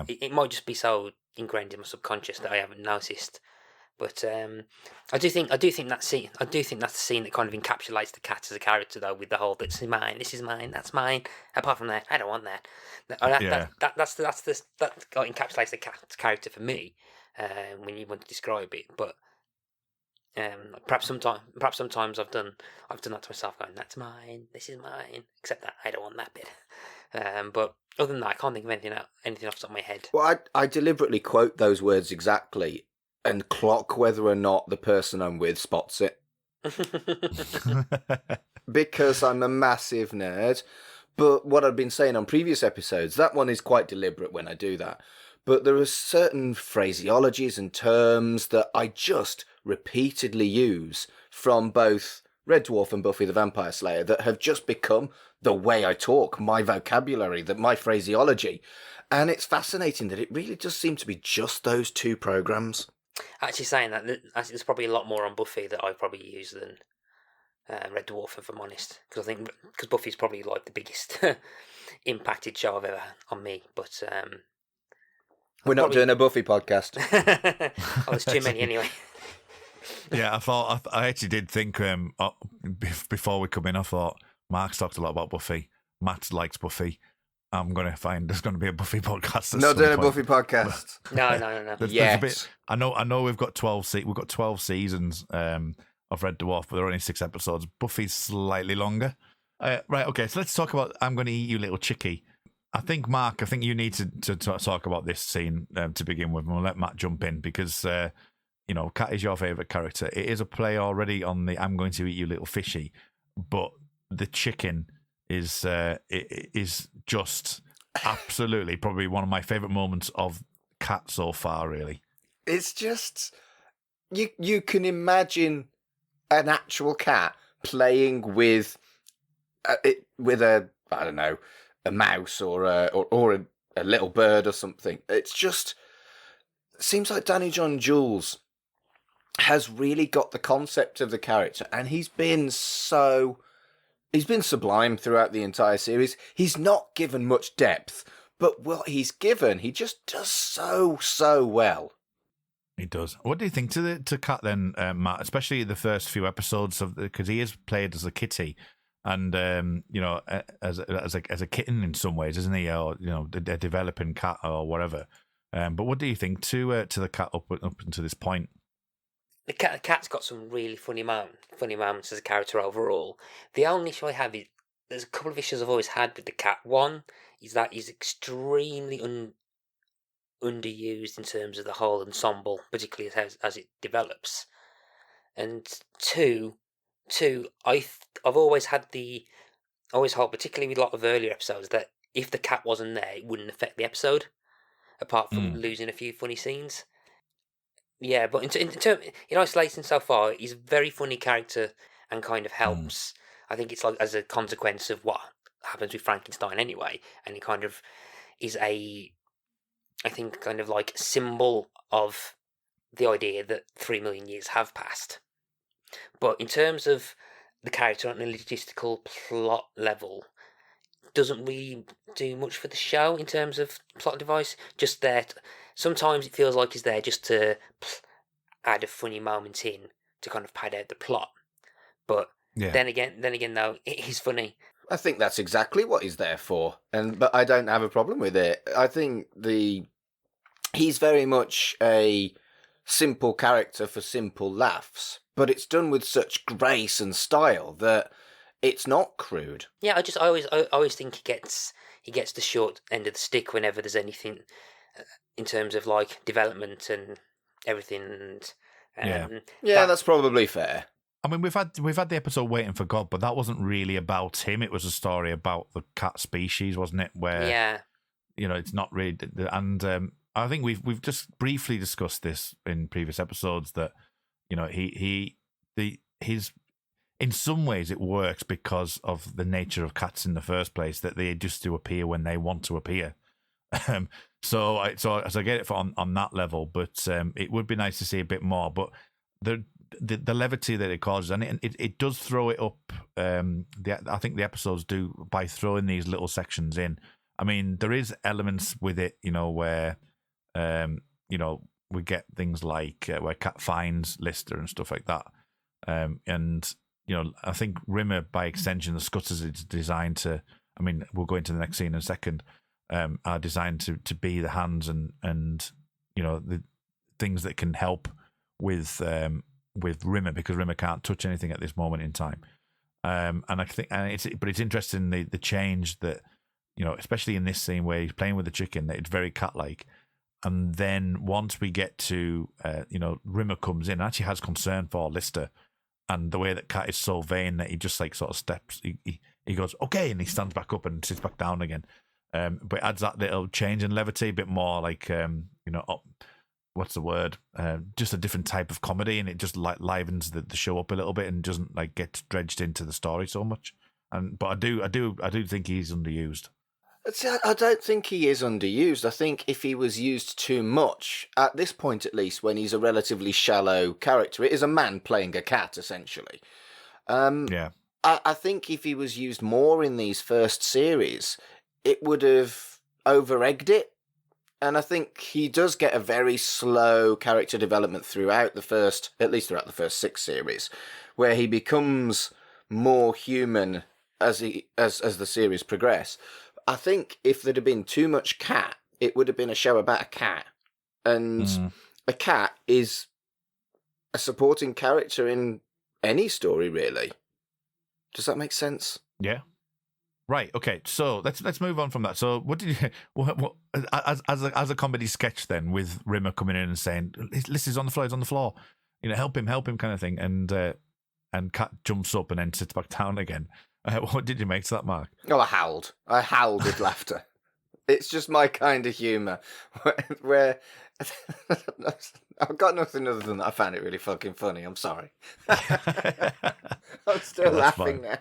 it might just be so ingrained in my subconscious that I haven't noticed. But I do think that's the scene that kind of encapsulates the cat as a character, though, with the whole "this is mine, this is mine, that's mine." Apart from that, I don't want that. That encapsulates the cat's character for me when you want to describe it. But perhaps sometimes I've done that to myself, going, "That's mine, this is mine," except that I don't want that bit. But other than that, I can't think of anything off the top of my head. Well, I deliberately quote those words exactly and clock whether or not the person I'm with spots it. Because I'm a massive nerd. But what I've been saying on previous episodes, that one is quite deliberate when I do that. But there are certain phraseologies and terms that I just repeatedly use from both Red Dwarf and Buffy the Vampire Slayer that have just become the way I talk, my vocabulary, my phraseology. And it's fascinating that it really does seem to be just those 2 programs. Actually, saying that, there's probably a lot more on Buffy that I probably use than Red Dwarf, if I'm honest. Because Buffy's probably like the biggest impacted show I've ever had on me. But we're not doing a Buffy podcast. Oh, there's too many anyway. Yeah, I actually did think before we come in, I thought Mark's talked a lot about Buffy. Matt likes Buffy. I'm going to find there's going to be a Buffy podcast. Not doing a Buffy podcast. No. Yes. I know we've got 12 seasons of Red Dwarf, but there are only 6 episodes. Buffy's slightly longer. Right, okay, so let's talk about I'm Going to Eat You Little Chickie. I think, Mark, you need to talk about this scene to begin with, and we'll let Matt jump in because, Cat is your favourite character. It is a play already on the I'm Going to Eat You Little Fishy, but the chicken is just absolutely probably one of my favourite moments of Cat so far, really. It's just, you can imagine an actual cat playing with a I don't know, a mouse or a little bird or something. It's just seems like Danny John Jules has really got the concept of the character, and he's been sublime throughout the entire series. He's not given much depth, but what he's given, he just does so well. He does. What do you think to Cat then, Matt? Especially the first few episodes because he is played as a kitty, and as a kitten in some ways, isn't he? Or a developing cat or whatever. But what do you think to the cat up until this point? The cat's got some really funny moments as a character overall. The only issue I have is there's a couple of issues I've always had with the cat. One is that he's extremely underused in terms of the whole ensemble, particularly as it develops. And two, I've always held, particularly with a lot of earlier episodes, that if the cat wasn't there, it wouldn't affect the episode, apart from losing a few funny scenes. Yeah, but in isolation so far, he's a very funny character and kind of helps. I think it's like as a consequence of what happens with Frankenstein anyway, and he kind of is I think kind of like symbol of the idea that 3 million years have passed. But in terms of the character on a logistical plot level, doesn't really do much for the show in terms of plot device. Just there. Sometimes it feels like he's there just to add a funny moment in to kind of pad out the plot. But then again, though, it is funny. I think that's exactly what he's there for, but I don't have a problem with it. I think he's very much a simple character for simple laughs, but it's done with such grace and style that it's not crude. Yeah, I always think he gets the short end of the stick whenever there's anything in terms of like development and everything. And, that's probably fair. I mean, we've had the episode Waiting for God, but that wasn't really about him. It was a story about the cat species, wasn't it? Where it's not really. And I think we've just briefly discussed this in previous episodes that his in some ways it works because of the nature of cats in the first place, that they just do appear when they want to appear. So I get it on that level, but it would be nice to see a bit more. But the levity that it causes, and it does throw it up. I think the episodes do by throwing these little sections in. I mean, there is elements with it, where we get things like where Cat finds Lister and stuff like that, and I think Rimmer, by extension, the Scutters is designed to. I mean, we'll go into the next scene in a second. Are designed to be the hands and the things that can help with Rimmer, because Rimmer can't touch anything at this moment in time. And I think, it's interesting the change that especially in this scene where he's playing with the chicken, that it's very cat-like. And then once we get to Rimmer comes in and actually has concern for Lister, and the way that Cat is so vain that he just like sort of steps, he goes okay, and he stands back up and sits back down again. But it adds that little change in levity, a bit more like what's the word? Just a different type of comedy, and it just like livens the show up a little bit and doesn't like get dredged into the story so much. But I do think he's underused. I don't think he is underused. I think if he was used too much, at this point at least, when he's a relatively shallow character, it is a man playing a cat, essentially. I think if he was used more in these first series, it would have over-egged it. And I think he does get a very slow character development throughout the first 6 series, where he becomes more human as the series progress. I think if there'd have been too much cat, it would have been a show about a cat. And a cat is a supporting character in any story, really. Does that make sense? Yeah. Right. Okay. So let's move on from that. So what did you what as a comedy sketch then, with Rimmer coming in and saying, "Lister's on the floor. He's on the floor. Help him, kind of thing." And Cat jumps up and then sits back down again. What did you make to that, Mark? Oh, I howled with laughter. It's just my kind of humour, where I've got nothing other than that. I found it really fucking funny. I'm sorry. I'm still laughing now.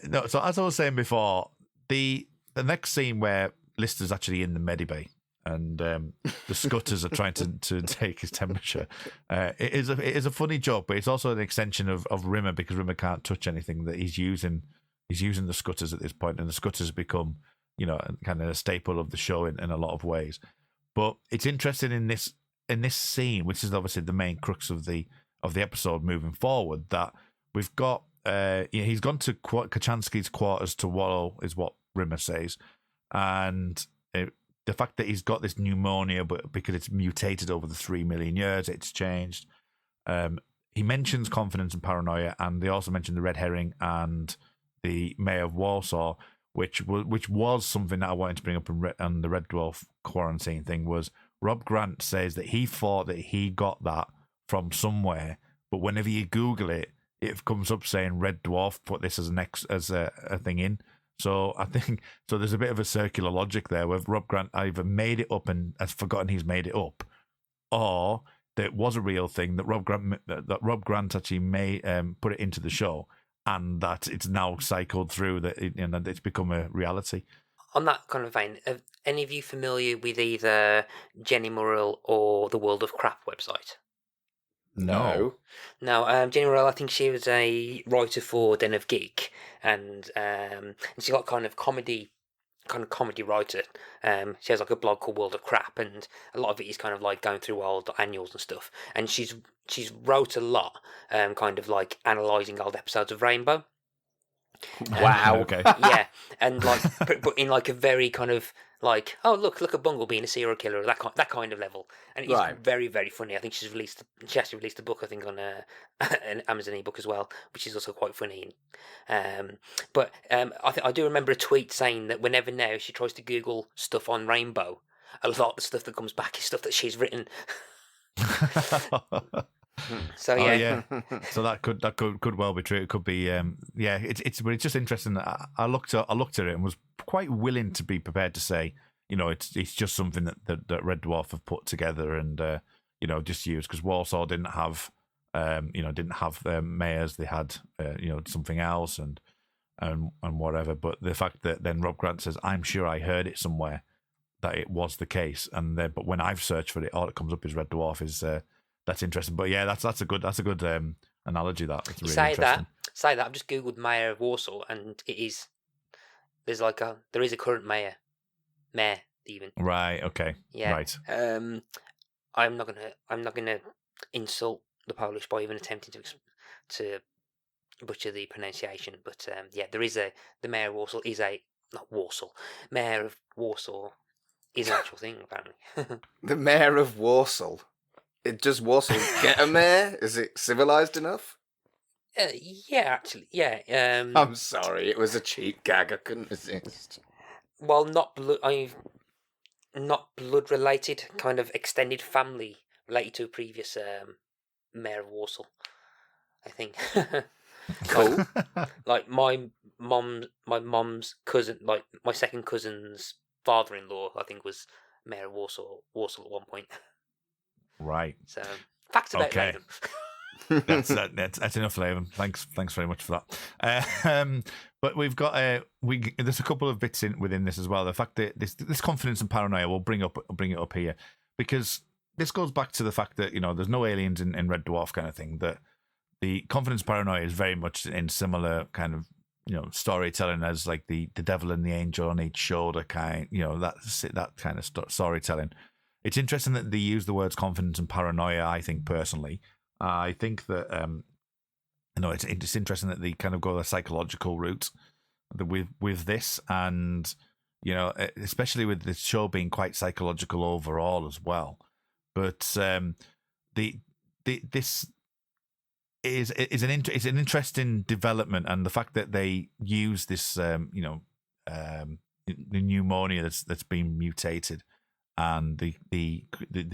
No, so as I was saying before, the next scene where Lister's actually in the medibay and the Scutters are trying to take his temperature, it is a funny joke, but it's also an extension of Rimmer, because Rimmer can't touch anything that he's using. He's using the Scutters at this point, and the Scutters become kind of a staple of the show in a lot of ways. But it's interesting in this scene, which is obviously the main crux of the episode moving forward, that we've got he's gone to Kachansky's quarters to wallow, is what Rimmer says, and the fact that he's got this pneumonia, but because it's mutated over the 3 million years, it's changed. He mentions confidence and paranoia, and they also mention the red herring and the mayor of Warsaw, which was something that I wanted to bring up on the Red Dwarf quarantine thing. Was Rob Grant says that he thought that he got that from somewhere, but whenever you Google it, it comes up saying Red Dwarf put this as a thing in. So I think there's a bit of a circular logic there, where Rob Grant either made it up and has forgotten he's made it up, or that it was a real thing that Rob Grant actually put it into the show, and that it's now cycled through, that it's become a reality. On that kind of vein, are any of you familiar with either Jenny Murrell or the World of Crap website? No. Jenny Murrell, I think she was a writer for Den of Geek, and she got kind of comedy writer. She has like a blog called World of Crap, and a lot of it is kind of like going through old annuals and stuff. And she's wrote a lot, kind of like analysing old episodes of Rainbow. Wow. Okay. Yeah, and like, but in like a very kind of like, oh look a Bumblebee and a serial killer, that kind of level, and it's Right. very very funny. I think she actually released a book, I think, on an Amazon ebook as well, which is also quite funny. But I do remember a tweet saying that whenever now she tries to Google stuff on Rainbow, a lot of the stuff that comes back is stuff that she's written. So Oh yeah, yeah, so that could well be true. It could be, It's but it's just interesting. That I looked at it and was quite willing to be prepared to say, it's just something that Red Dwarf have put together and just used, because Warsaw didn't have mayors. They had something else and whatever. But the fact that then Rob Grant says, I'm sure I heard it somewhere that it was the case, and then but when I've searched for it, all that comes up is Red Dwarf. Is that's interesting. But yeah, that's a good analogy. That's really interesting. Say that I've just googled mayor of Warsaw, and there is a current mayor even. Right. Okay. Yeah. Right. I'm not gonna insult the Polish by even attempting to butcher the pronunciation, but there is the mayor of Warsaw is mayor of Warsaw is an actual thing apparently. The mayor of Warsaw. Does Warsaw get a mayor? Is it civilized enough? Yeah, actually, yeah. I'm sorry, it was a cheap gag. I couldn't resist. Well, not blood related, kind of extended family related to a previous mayor of Warsaw, I think. Cool. Like my mom's cousin, like my second cousin's father-in-law, I think was mayor of Warsaw at one point. Right. So facts about Okay. Latham. That's enough, Latham. Thanks very much for that. But we've got there's a couple of bits within this as well. The fact that this confidence and paranoia, we'll bring it up here, because this goes back to the fact that there's no aliens in Red Dwarf kind of thing. That the confidence paranoia is very much in similar kind of storytelling as like the devil and the angel on each shoulder kind. That kind of storytelling. It's interesting that they use the words confidence and paranoia. I think personally, I think that it's interesting that they kind of go the psychological route with this, and especially with the show being quite psychological overall as well. But this is an interesting development, and the fact that they use this the pneumonia that's been mutated. And the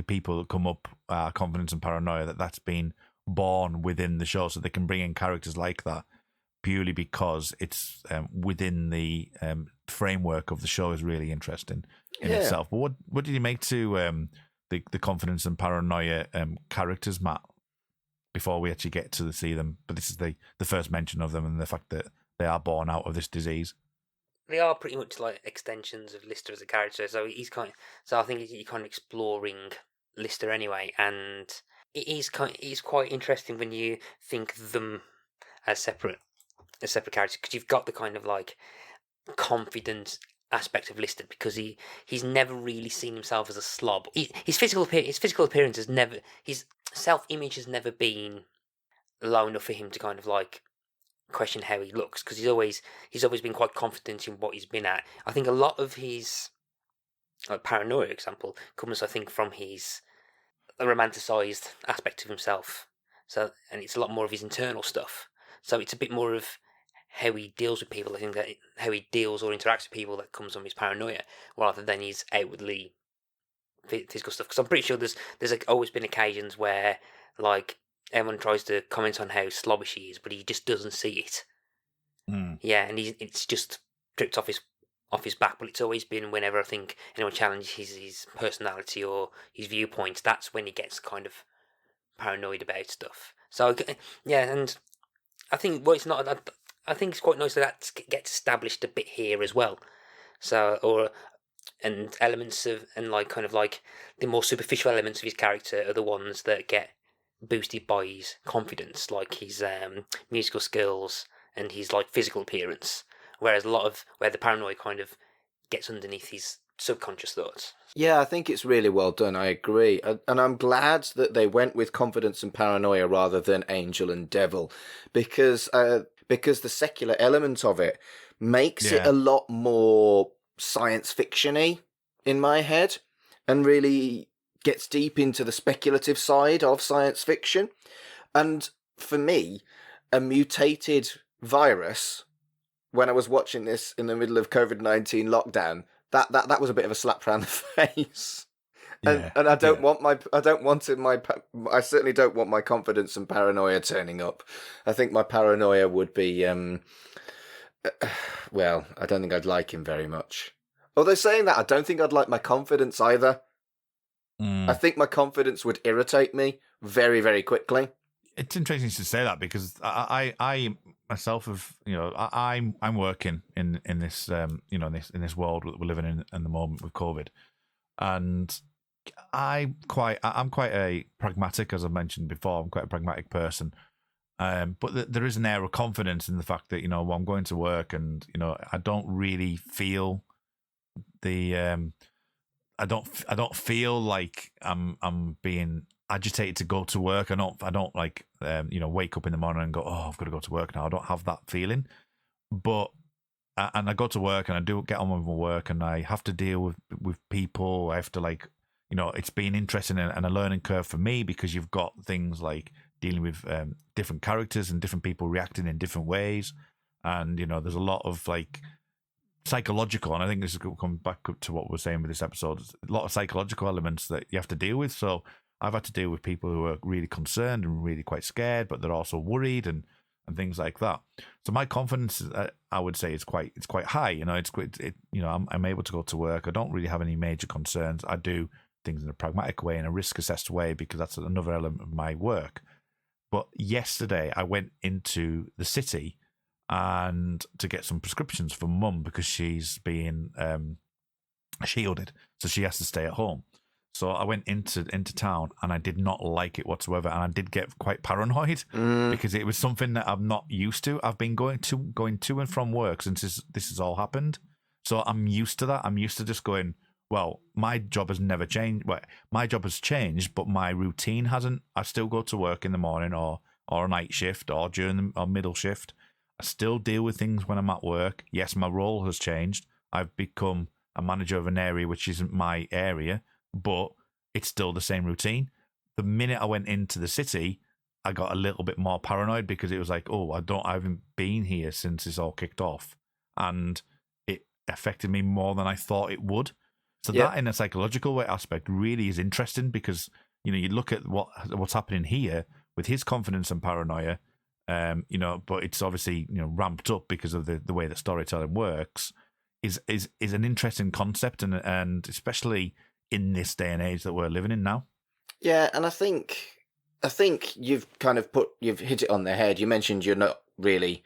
people that come up are confidence and paranoia, that's been born within the show, so they can bring in characters like that purely because it's within the framework of the show is really interesting in itself. But what did you make to the confidence and paranoia characters, Matt? Before we actually get to see them, but this is the first mention of them and the fact that they are born out of this disease. They are pretty much like extensions of Lister as a character, so I think you're kind of exploring Lister anyway, and it is quite interesting when you think of them as separate characters, because you've got the kind of like confident aspect of Lister, because he's never really seen himself as a slob. His physical appearance has never, his self-image has never been low enough for him to kind of like question how he looks, because he's always been quite confident in what he's been at. I think a lot of his paranoia example comes, I think, from his romanticized aspect of himself. So, and it's a lot more of his internal stuff. So it's a bit more of how he deals with people. I think that how he deals or interacts with people that comes from his paranoia, rather than his outwardly physical stuff. Because I'm pretty sure there's always been occasions where like everyone tries to comment on how slobbish he is, but he just doesn't see it. Mm. Yeah, and it's just tripped off his back. But it's always been whenever I think anyone challenges his personality or his viewpoints, that's when he gets kind of paranoid about stuff. So yeah, and I think I think it's quite nice that gets established a bit here as well. So and elements of, and like kind of like the more superficial elements of his character are the ones that get boosted by his confidence, like his musical skills and his like physical appearance, whereas a lot of where the paranoia kind of gets underneath his subconscious thoughts. Yeah, I think it's really well done. I agree. And I'm glad that they went with confidence and paranoia rather than angel and devil, because because the secular element of it makes it a lot more science fiction-y in my head, and really gets deep into the speculative side of science fiction. And for me, a mutated virus, when I was watching this in the middle of COVID-19 lockdown, that was a bit of a slap around the face. And I don't want I certainly don't want my confidence and paranoia turning up. I think my paranoia would be, well, I don't think I'd like him very much. Although saying that, I don't think I'd like my confidence either. I think my confidence would irritate me very, very quickly. It's interesting to say that, because I myself have, I'm working in this in this world that we're living in the moment with COVID, and I'm quite a pragmatic, as I mentioned before. I'm quite a pragmatic person, but there is an air of confidence in the fact that I'm going to work, and I don't really feel the I don't feel like I'm being agitated to go to work. I don't like wake up in the morning and go, oh, I've got to go to work now. I don't have that feeling. But and I go to work and I do get on with my work, and I have to deal with people. I have to it's been interesting and a learning curve for me, because you've got things like dealing with different characters and different people reacting in different ways, and there's a lot of psychological, and I think this is coming back up to what we're saying with this episode. A lot of psychological elements that you have to deal with. So I've had to deal with people who are really concerned and really quite scared, but they're also worried and things like that. So my confidence, I would say, is quite high. I'm able to go to work. I don't really have any major concerns. I do things in a pragmatic way, in a risk assessed way, because that's another element of my work. But yesterday I went into the city and to get some prescriptions for Mum, because she's being shielded, so she has to stay at home. So I went into town, and I did not like it whatsoever, and I did get quite paranoid because it was something that I'm not used to. I've been going to and from work since this has all happened, so I'm used to that. I'm used to just going, well, my job has never changed. Well, my job has changed, but my routine hasn't. I still go to work in the morning or a night shift or during or middle shift. I still deal with things when I'm at work. Yes, my role has changed. I've become a manager of an area which isn't my area, but it's still the same routine. The minute I went into the city, I got a little bit more paranoid, because it was like, oh, I haven't been here since this all kicked off, and it affected me more than I thought it would. So that, in a psychological aspect, really is interesting, because you look at what's happening here with his confidence and paranoia. But it's obviously ramped up because of the way that storytelling works. Is an interesting concept, and especially in this day and age that we're living in now. Yeah, and I think you've you've hit it on the head. You mentioned you don't really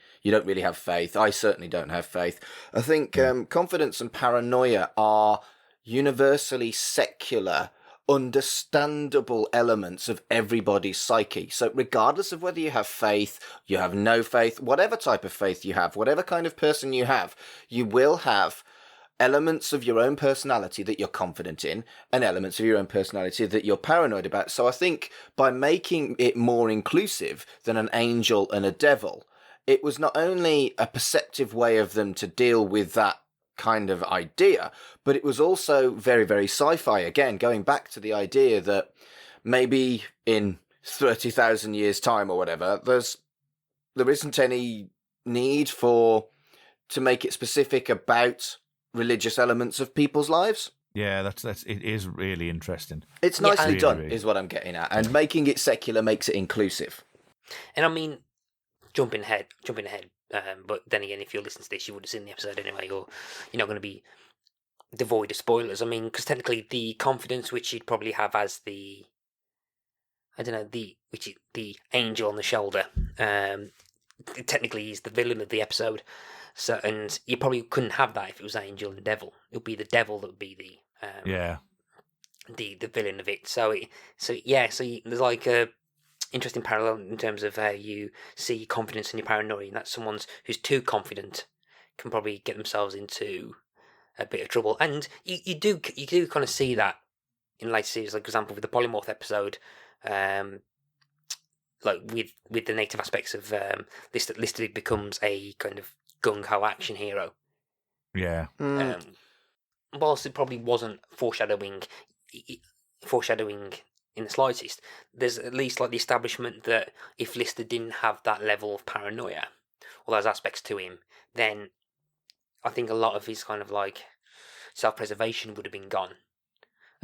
have faith. I certainly don't have faith. I think confidence and paranoia are universally secular, understandable elements of everybody's psyche. So regardless of whether you have faith, you have no faith, whatever type of faith you have, whatever kind of person you have, you will have elements of your own personality that you're confident in, and elements of your own personality that you're paranoid about. So I think by making it more inclusive than an angel and a devil, it was not only a perceptive way of them to deal with that kind of idea, but it was also very, very sci-fi. Again, going back to the idea that maybe in 30,000 years' time or whatever, there isn't any need to make it specific about religious elements of people's lives. Yeah, it is really interesting. It's nicely done, is what I'm getting at, and making it secular makes it inclusive. And I mean, jumping ahead. But then again, if you're listening to this, you would have seen the episode anyway, or you're not going to be devoid of spoilers. I mean, because technically, the confidence which you'd probably have as the angel on the shoulder, technically he's the villain of the episode. So, and you probably couldn't have that if it was angel and devil. It would be the devil that would be the villain of it. So there's like a interesting parallel in terms of how you see confidence and your paranoia, and that someone who's too confident can probably get themselves into a bit of trouble. And you do kind of see that in later series, like for example with the polymorph episode. like with the native aspects of Lister becomes a kind of gung ho action hero. Yeah. Whilst it probably wasn't foreshadowing in the slightest, there's at least like the establishment that if Lister didn't have that level of paranoia or those aspects to him, then I think a lot of his kind of like self-preservation would have been gone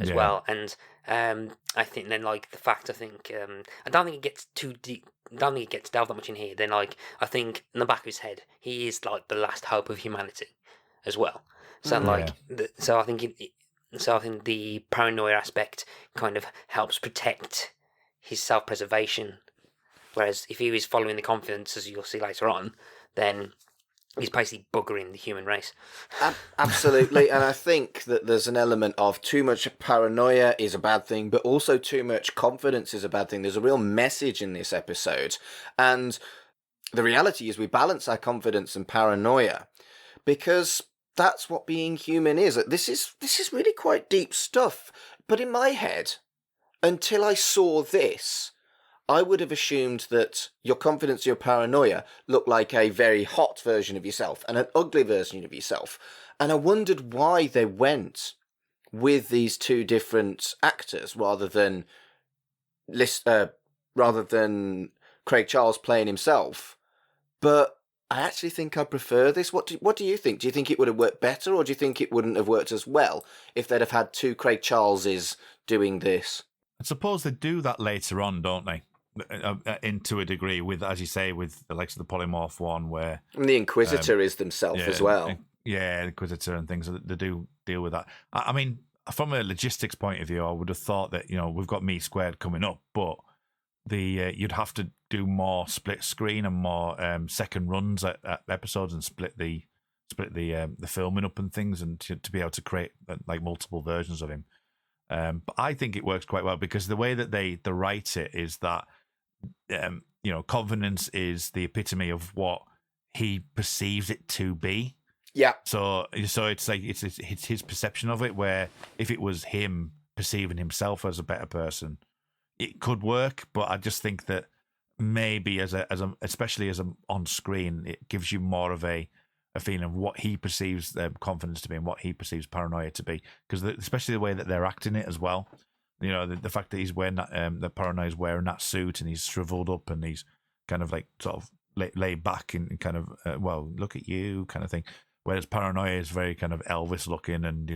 as well. And I think then like the fact, I don't think it gets too deep. I don't think it gets delved that much in here. Then like I think in the back of his head, he is like the last hope of humanity as well. So so I think the paranoia aspect kind of helps protect his self-preservation. Whereas if he was following the confidence, as you'll see later on, then he's basically buggering the human race. Absolutely, and I think that there's an element of too much paranoia is a bad thing, but also too much confidence is a bad thing. There's a real message in this episode, and the reality is we balance our confidence and paranoia because that's what being human is. This is really quite deep stuff, but in my head, until I saw this, I would have assumed that your confidence, your paranoia, looked like a very hot version of yourself and an ugly version of yourself. And I wondered why they went with these two different actors rather than Craig Charles playing himself. But I actually think I prefer this. What do you think? Do you think it would have worked better, or do you think it wouldn't have worked as well if they'd have had two Craig Charleses doing this? I suppose they do that later on, don't they? To a degree, with, as you say, with the likes of the polymorph one, where and the Inquisitor is themselves as well. Yeah, the Inquisitor and things. They do deal with that. I mean, from a logistics point of view, I would have thought that we've got Me Squared coming up, but you'd have to do more split screen and more second runs at episodes and split the filming up and things, and to be able to create like multiple versions of him. But I think it works quite well because the way that they write it is that confidence is the epitome of what he perceives it to be. Yeah. So it's like it's his perception of it. Where if it was him perceiving himself as a better person, it could work. But I just think that maybe especially as on screen, it gives you more of a feeling of what he perceives confidence to be and what he perceives paranoia to be, because especially the way that they're acting it as well. The fact that he's wearing that, the paranoia is wearing that suit and he's shriveled up and he's kind of like sort of laid back and kind of well, look at you kind of thing. Whereas paranoia is very kind of Elvis looking and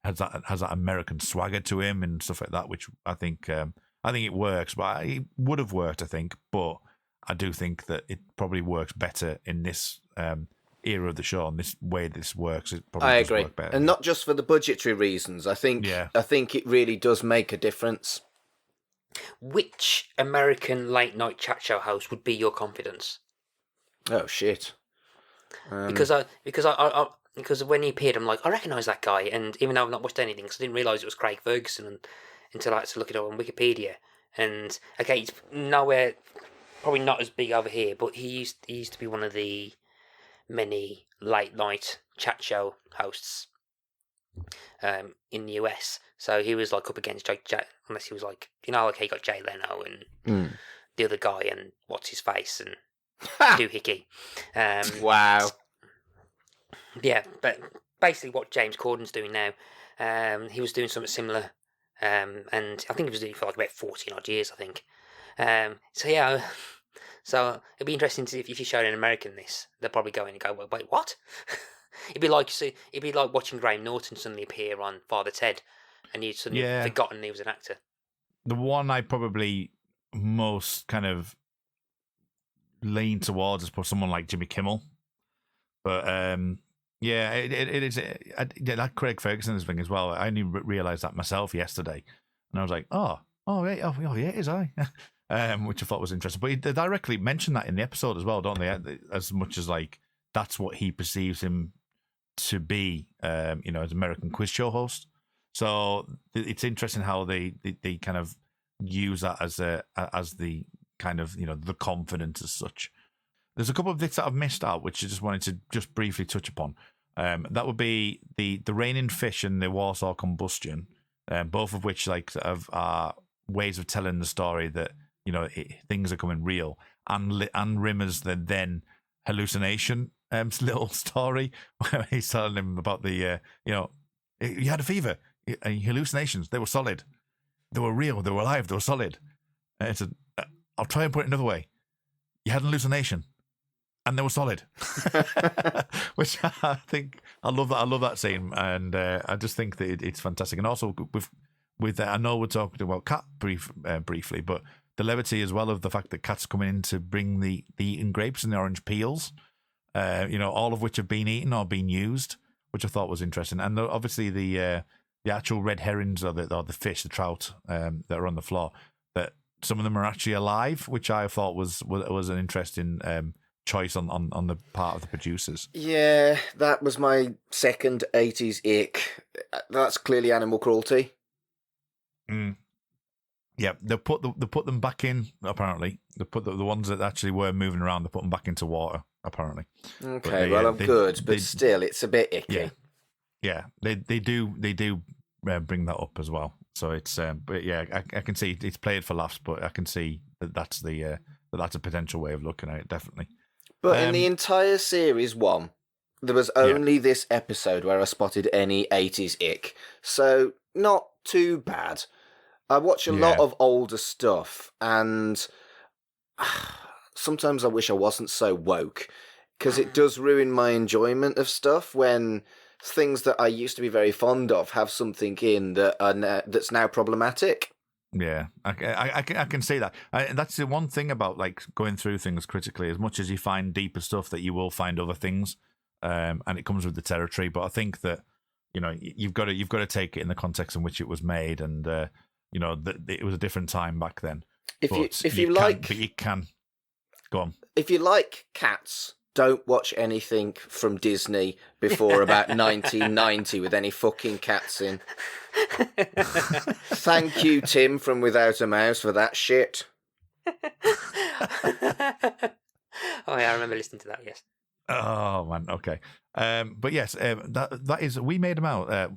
has that American swagger to him and stuff like that, which I think it works. But it would have worked, I think, but I do think that it probably works better in this era of the show, and this way this works. It probably does work better. And not just for the budgetary reasons. I think it really does make a difference. Which American late night chat show host would be your confidence? Oh shit! Because when he appeared, I'm like, I recognise that guy, and even though I've not watched anything, because I didn't realise it was Craig Ferguson until I had to look it up on Wikipedia. And okay, it's nowhere. Probably not as big over here, but he used to be one of the many late night chat show hosts in the US. So he was like up against unless he was like he got Jay Leno and the other guy and what's his face and Doohickey. Wow. Yeah, but basically what James Corden's doing now, he was doing something similar, and I think he was doing it for like about 14 odd years, I think. So it'd be interesting to see if you showed an American this, they'll probably go in and go, well, wait, what? it'd be like watching Graham Norton suddenly appear on Father Ted, and you'd suddenly forgotten he was an actor. The one I probably most kind of lean towards is probably someone like Jimmy Kimmel, but it is that Craig Ferguson's thing as well. I only realised that myself yesterday, and I was like, oh yeah, it is I. Which I thought was interesting. But they directly mention that in the episode as well, don't they? As much as like that's what he perceives him to be, as American quiz show host. So it's interesting how they kind of use that as the kind of the confidence as such. There's a couple of bits that I've missed out, which I just wanted to just briefly touch upon. That would be the raining fish and the Warsaw combustion, both of which are ways of telling the story that things are coming real, and Rimmer's the then hallucination little story where he's telling him about the you had a fever, hallucinations, they were solid, they were real, they were alive, they were solid. And it's I'll try and put it another way. You had an hallucination, and they were solid. Which I think I love that scene, and I just think that it's fantastic. And also with I know we're talking about Cat briefly, but the levity as well of the fact that Cat's coming in to bring the eaten grapes and the orange peels, all of which have been eaten or been used, which I thought was interesting. And obviously the actual red herrings or the fish, the trout that are on the floor, that some of them are actually alive, which I thought was an interesting choice on the part of the producers. Yeah, that was my second 80s ick. That's clearly animal cruelty. Mm. Yeah, they put them back in. Apparently, they put the ones that actually were moving around. They put them back into water. Apparently. Okay, I'm good, but still, it's a bit icky. Yeah, they do bring that up as well. So it's but yeah, I can see it's played for laughs, but I can see that's a potential way of looking at it, definitely. But in the entire series one, there was only this episode where I spotted any 80s ick, so not too bad. I watch a lot of older stuff, and sometimes I wish I wasn't so woke, because it does ruin my enjoyment of stuff when things that I used to be very fond of have something in that that's now problematic. Yeah, I can see that. That's the one thing about like going through things critically. As much as you find deeper stuff, that you will find other things, and it comes with the territory. But I think that you've got to take it in the context in which it was made, and it was a different time back then. If you can go on. If you like cats, don't watch anything from Disney before about 1990 with any fucking cats in. Thank you, Tim from Without a Mouse, for that shit. Oh yeah, I remember listening to that. Yes. Oh man, okay. But yes, that is We Made Them Out.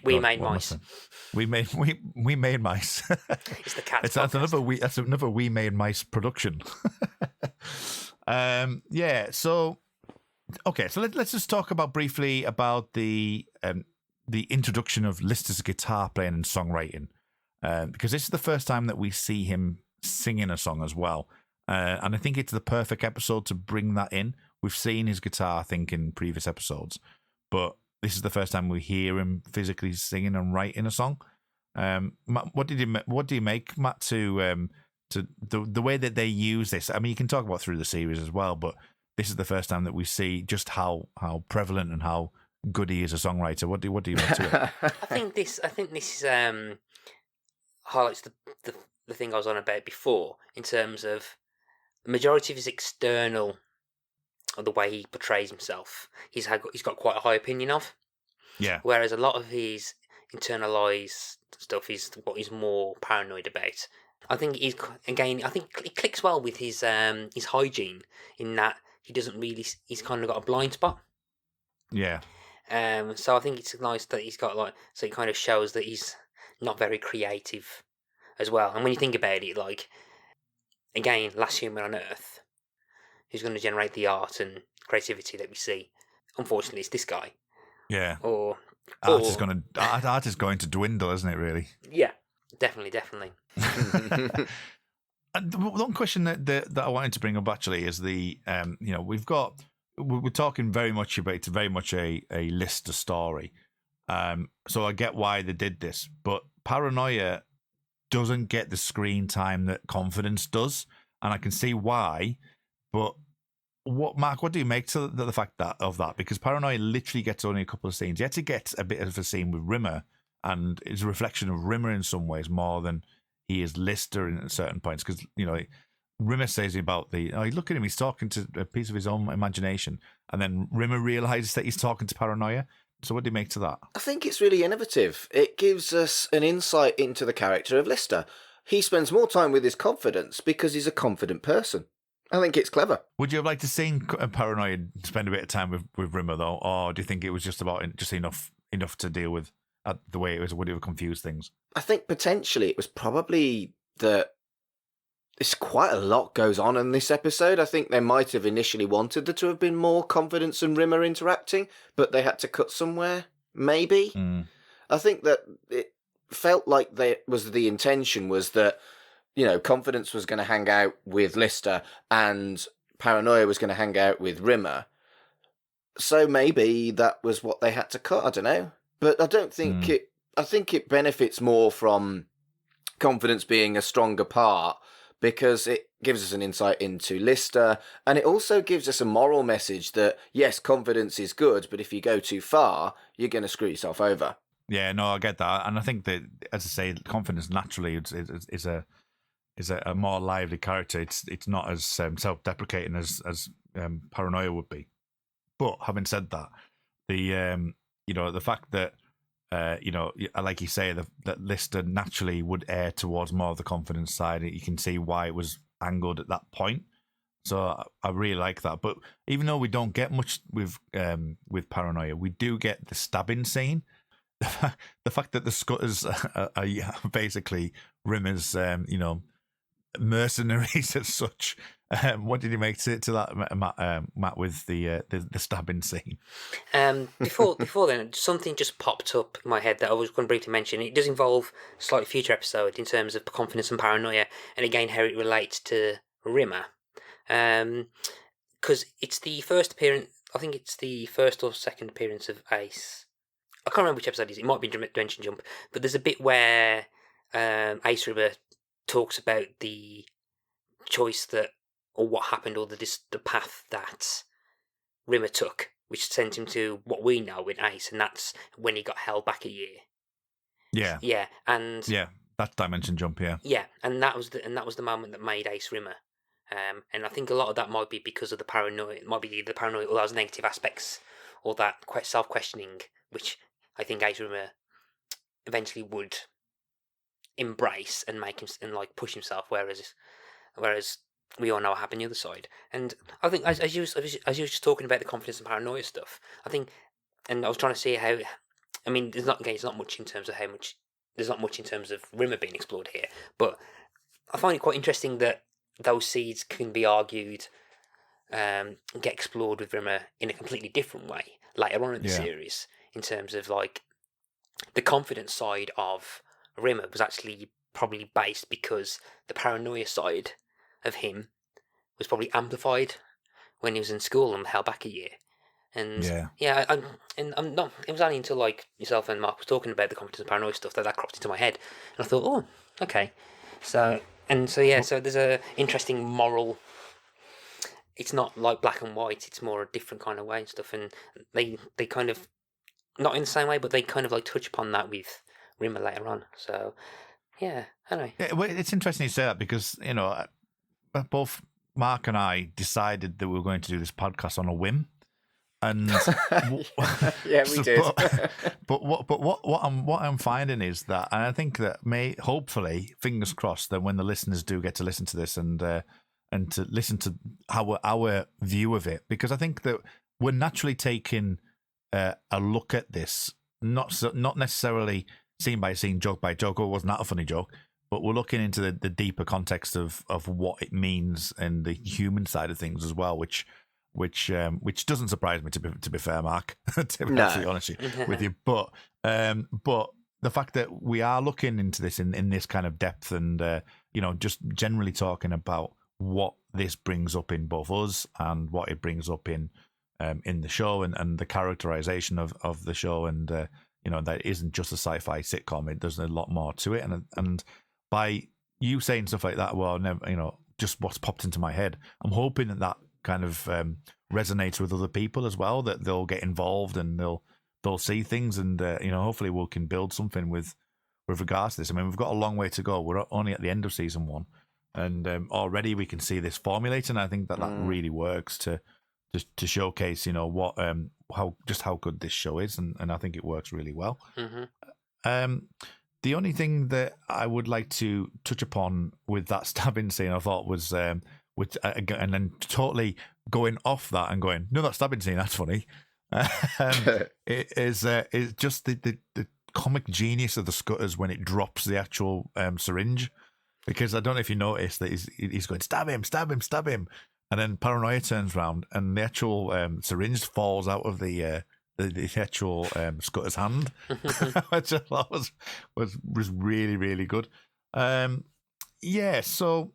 We made mice. We made mice. It's the cat. That's another We Made Mice production. So let's just talk briefly about the introduction of Lister's guitar playing and songwriting, because this is the first time that we see him singing a song as well, and I think it's the perfect episode to bring that in. We've seen his guitar, I think, in previous episodes, but this is the first time we hear him physically singing and writing a song. Matt, what do you make, Matt, to the way that they use this? I mean, you can talk about through the series as well, but this is the first time that we see just how prevalent and how good he is a songwriter. What do you make to it? I think this highlights the thing I was on about before in terms of the majority of his external, or the way he portrays himself, he's got quite a high opinion of. Yeah. Whereas a lot of his internalized stuff is what he's more paranoid about. I think it clicks well with his hygiene, in that he's kind of got a blind spot. Yeah. So I think it's nice that he's got so it kind of shows that he's not very creative as well. And when you think about it, like, again, last human on Earth, who's going to generate the art and creativity that we see? Unfortunately, it's this guy. Yeah. Art is going to dwindle, isn't it? Really? Yeah, definitely. And the one question that I wanted to bring up actually is we're talking very much about, it's very much a Lister story. So I get why they did this, but Paranoia doesn't get the screen time that Confidence does, and I can see why. But Mark, what do you make to the fact of that? Because Paranoia literally gets only a couple of scenes. You had to get a bit of a scene with Rimmer, and it's a reflection of Rimmer in some ways more than he is Lister in certain points. Because Rimmer says about look at him, he's talking to a piece of his own imagination, and then Rimmer realizes that he's talking to Paranoia. So what do you make to that? I think it's really innovative. It gives us an insight into the character of Lister. He spends more time with his confidence because he's a confident person. I think it's clever. Would you have liked to seen Paranoia spend a bit of time with Rimmer, though? Or do you think it was just enough to deal with the way it was? Would it have confused things? I think potentially it was probably that It's quite a lot goes on in this episode. I think they might have initially wanted there to have been more Confidence and Rimmer interacting, but they had to cut somewhere. Maybe. I think that it felt like the intention was that, you know, Confidence was going to hang out with Lister and Paranoia was going to hang out with Rimmer. So maybe that was what they had to cut. I don't know, but I don't think it. I think it benefits more from Confidence being a stronger part, because it gives us an insight into Lister, and it also gives us a moral message that, yes, confidence is good, but if you go too far, you're going to screw yourself over. Yeah, no, I get that. And I think that, as I say, Confidence naturally is a more lively character. It's not as self-deprecating as Paranoia would be. But having said that, the fact that, like you say, that Lister naturally would err towards more of the Confidence side. You can see why it was angled at that point. So I really like that. But even though we don't get much with Paranoia, we do get the stabbing scene. The fact that the Scutters are basically Rimmer's, mercenaries as such. What did you make to that, Matt, with the stabbing scene? Before then, something just popped up in my head that I was going to briefly mention. It does involve a slightly future episode in terms of Confidence and Paranoia, and again how it relates to Rimmer. Because it's the first appearance, I think it's the first or second appearance of Ace. I can't remember which episode it is. It might be Dimension Jump, but there's a bit where Ace Rimmer talks about the choice that, or what happened, or the path that Rimmer took, which sent him to what we know with Ace, and that's when he got held back a year. Yeah, and that's Dimension Jump. Yeah, and that was the moment that made Ace Rimmer. And I think a lot of that might be because of the paranoia. It might be the paranoia, all those negative aspects, or that quite self-questioning, which I think Ace Rimmer eventually would embrace and make him and like push himself. Whereas we all know what happened the other side. And I think as you were just talking about the Confidence and Paranoia stuff, I think, and I was trying to see how. I mean, there's not much in terms of how much. There's not much in terms of Rimmer being explored here, but I find it quite interesting that those seeds can be argued, get explored with Rimmer in a completely different way later on in the series. In terms of like the confidence side of Rimmer was actually probably based because the paranoia side of him was probably amplified when he was in school and held back a year. And I'm not. It was only until like yourself and Mark was talking about the confidence and paranoia stuff that cropped into my head, and I thought, oh, okay. So there's a interesting moral. It's not like black and white. It's more a different kind of way and stuff, and they kind of not in the same way, but they kind of like touch upon that with Rimmer later on. So yeah, anyway. Yeah, well, it's interesting you say that because both Mark and I decided that we were going to do this podcast on a whim. And yeah, we did. But what I'm finding is that, and I think that hopefully, fingers crossed, that when the listeners do get to listen to this and to listen to our view of it, because I think that we're naturally taking a look at this, not necessarily scene by scene, joke by joke. Or wasn't that a funny joke? But we're looking into the deeper context of what it means and the human side of things as well, which doesn't surprise me, to be fair, Mark. To be absolutely honest with you, but the fact that we are looking into this in this kind of depth and just generally talking about what this brings up in both us and what it brings up in the show and the characterization of the show, and that it isn't just a sci-fi sitcom. There's a lot more to it, and by you saying stuff like that, well, never, just what's popped into my head, I'm hoping that kind of resonates with other people as well, that they'll get involved and they'll see things, and hopefully we can build something with regards to this. I mean, we've got a long way to go. We're only at the end of season 1, and already we can see this formulating. I think that really works to showcase how good this show is, and I think it works really well. The only thing that I would like to touch upon with that stabbing scene, I thought was and then totally going off that and going, no, that stabbing scene, that's funny. It is just the comic genius of the Scutters when it drops the actual syringe. Because I don't know if you noticed that he's going, stab him, stab him, stab him. And then Paranoia turns around and the actual syringe falls out of the actual Scutter's hand, which I thought was really, really good. So,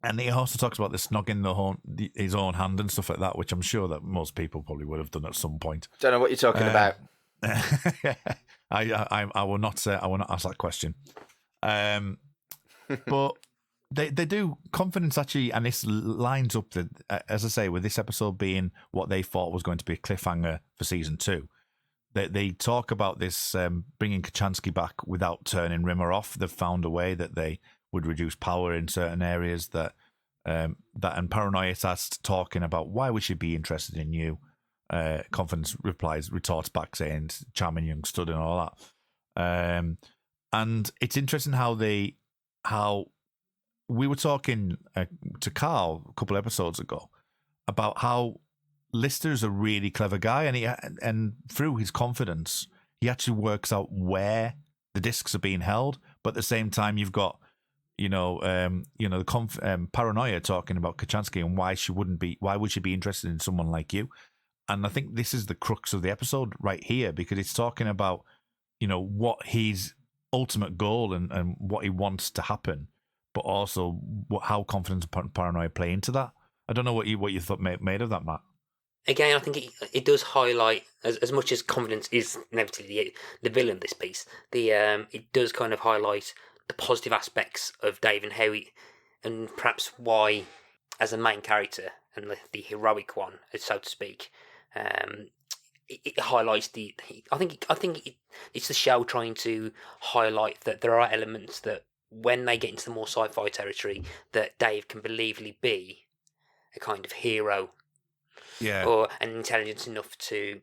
and he also talks about the snogging his own hand and stuff like that, which I'm sure that most people probably would have done at some point. Don't know what you're talking about. I will not say. I will not ask that question. But they do confidence actually, and this lines up as I say, with this episode being what they thought was going to be a cliffhanger for season 2. They talk about this bringing Kachansky back without turning Rimmer off. They've found a way that they would reduce power in certain areas. And Paranoia starts talking about why we should be interested in you. Confidence retorts back saying charming young stud and all that. And it's interesting how we were talking to Carl a couple episodes ago about how Lister's a really clever guy, and through his confidence, he actually works out where the discs are being held. But at the same time, you've got Paranoia talking about Kachansky and why would she be interested in someone like you? And I think this is the crux of the episode right here, because it's talking about what his ultimate goal and what he wants to happen, but also how confidence and Paranoia play into that. I don't know what you thought made of that, Matt. Again, I think it does highlight, as much as confidence is inevitably the villain of this piece, it does kind of highlight the positive aspects of Dave and how and perhaps why, as a main character and the heroic one, so to speak, it highlights I think it's the show trying to highlight that there are elements that when they get into the more sci-fi territory, that Dave can believably be a kind of hero, or an intelligence enough to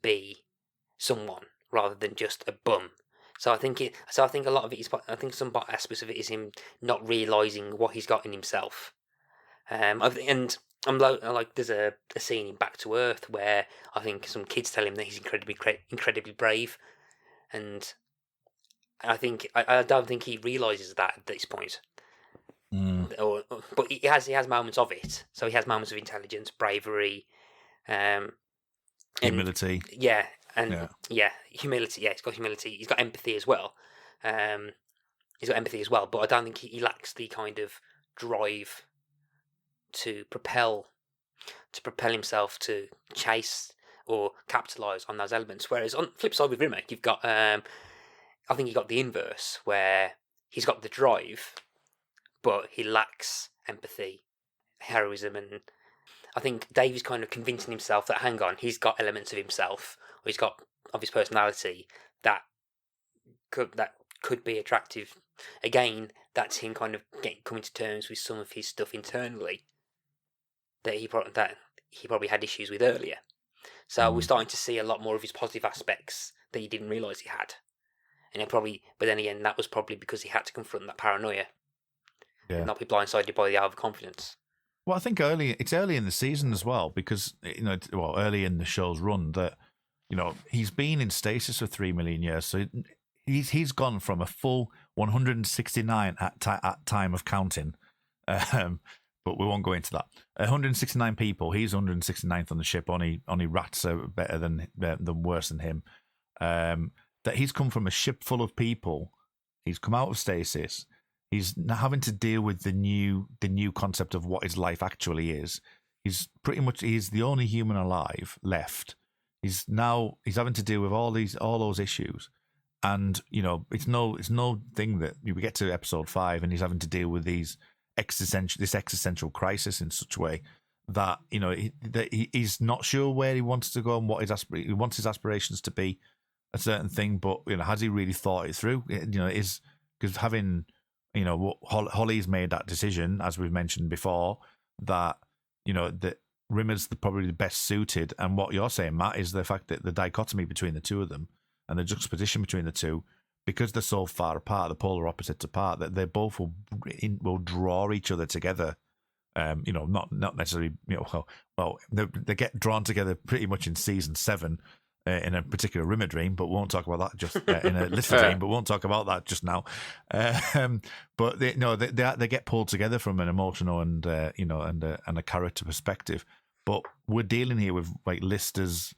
be someone rather than just a bum. So I think a lot of it is. I think some aspects of it is him not realizing what he's got in himself. And I'm like there's a scene in Back to Earth where I think some kids tell him that he's incredibly brave, and I don't think he realizes that at this point. But he has moments of it. So he has moments of intelligence, bravery, humility. Humility. Yeah, he's got humility. He's got empathy as well. But I don't think he lacks the kind of drive to propel himself to chase or capitalize on those elements. Whereas on the flip side with Rimmer, you've got I think you got the inverse, where he's got the drive, but he lacks empathy, heroism, and I think Dave is kind of convincing himself that, hang on, he's got elements of himself, or he's got of his personality that could be attractive. Again, that's him kind of coming to terms with some of his stuff internally that he probably had issues with earlier. So we're starting to see a lot more of his positive aspects that he didn't realise he had. And but then again, that was probably because he had to confront that paranoia, and not be blindsided by the overconfidence. Well, I think it's early in the season as well, because early in the show's run that he's been in stasis for 3 million years, so he's gone from a full 169 at time of counting, but we won't go into that. 169 people. He's 169th on the ship. Only rats are better than worse than him. That he's come from a ship full of people. He's come out of stasis. He's having to deal with the new concept of what his life actually is. He's the only human alive left. He's having to deal with all those issues, and it's no thing that we get to episode 5 and he's having to deal with this existential crisis in such a way that he's not sure where he wants to go and what he wants his aspirations to be, a certain thing, but has he really thought it through? Is because having Holly's made that decision, as we've mentioned before, that that Rimmer's probably the best suited, and what you're saying, Matt, is the fact that the dichotomy between the two of them and the juxtaposition between the two, because they're so far apart, the polar opposites apart, that they both will draw each other together. Not necessarily. They get drawn together pretty much in season 7. in a particular Rimmer dream, but we won't talk about that just in a Lister dream, but we won't talk about that just now. But they get pulled together from an emotional and and a character perspective. But we're dealing here with like Lister's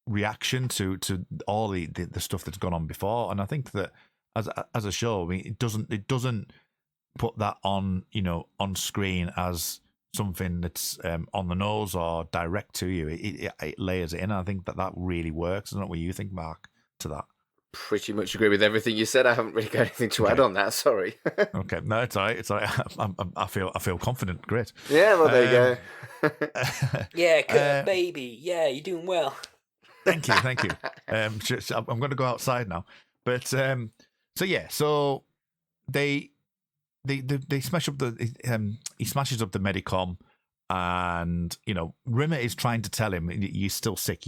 reaction to all the stuff that's gone on before, and I think that as a show, I mean, it doesn't put that on on screen as something that's on the nose or direct to you. It layers it in. I think that really works. I don't know what you think, Mark, to that. Pretty much agree with everything you said. I haven't really got anything to add on that. Sorry. Okay, no, it's all right. It's all right. I feel confident. Great. Yeah, well, there you go. Yeah, Kurt, baby. Yeah, you're doing well. Thank you. I'm going to go outside now. But so they smash up he smashes up the Medicom, and Rimmer is trying to tell him you're still sick,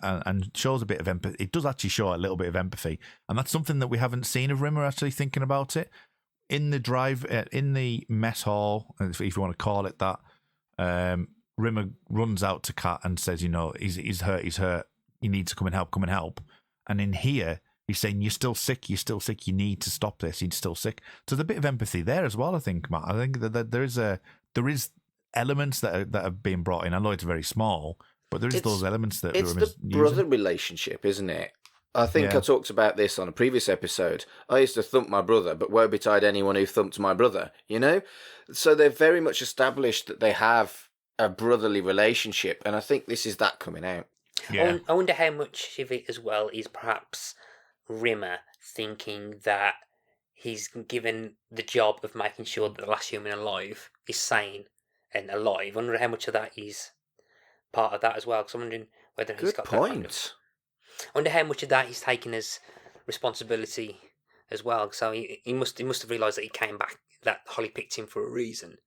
and shows a bit of empathy. It does actually show a little bit of empathy, and that's something that we haven't seen of Rimmer actually thinking about it in the mess hall, if you want to call it that. Rimmer runs out to Kat and says, he's hurt, you need to come and help, and in here he's saying, you're still sick, you need to stop this, you're still sick. So there's a bit of empathy there as well, I think, Matt. I think that there is elements that are being brought in. I know it's very small, but there is those elements that it's the brother relationship, isn't it? I think I talked about this on a previous episode. I used to thump my brother, but woe betide anyone who thumped my brother, So they're very much established that they have a brotherly relationship, and I think this is that coming out. Yeah. I wonder how much of it as well is perhaps Rimmer thinking that he's given the job of making sure that the last human alive is sane and alive. I wonder how much of that is part of that as well, because I'm wondering whether he's got that kind of... I wonder how much of that he's taken as responsibility as well. So he must have realised that he came back, that Holly picked him for a reason,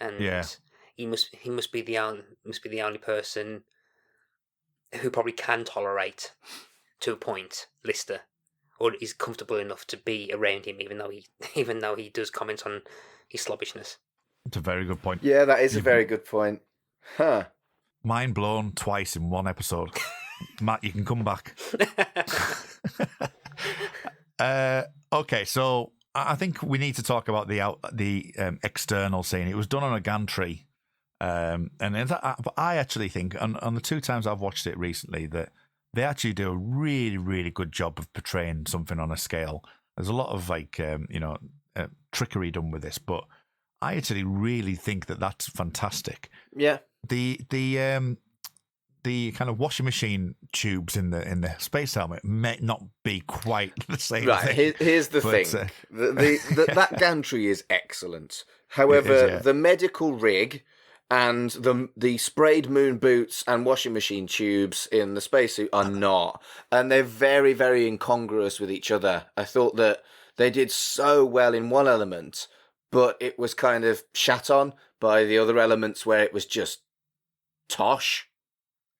and he must be the only person who probably can tolerate, to a point, Lister, or is comfortable enough to be around him, even though he does comment on his slobbishness. It's a very good point. Yeah, that is a very good point. Huh. Mind blown twice in one episode. Matt, you can come back. Okay, so I think we need to talk about the external scene. It was done on a gantry, and I actually think on the two times I've watched it recently that they actually do a really, really good job of portraying something on a scale. There's a lot of trickery done with this, but I actually really think that that's fantastic. Yeah. The kind of washing machine tubes in the space helmet may not be quite the same thing. Here's the thing. That gantry is excellent. However, the medical rig and the sprayed moon boots and washing machine tubes in the spacesuit are not. And they're very, very incongruous with each other. I thought that they did so well in one element, but it was kind of shat on by the other elements where it was just tosh.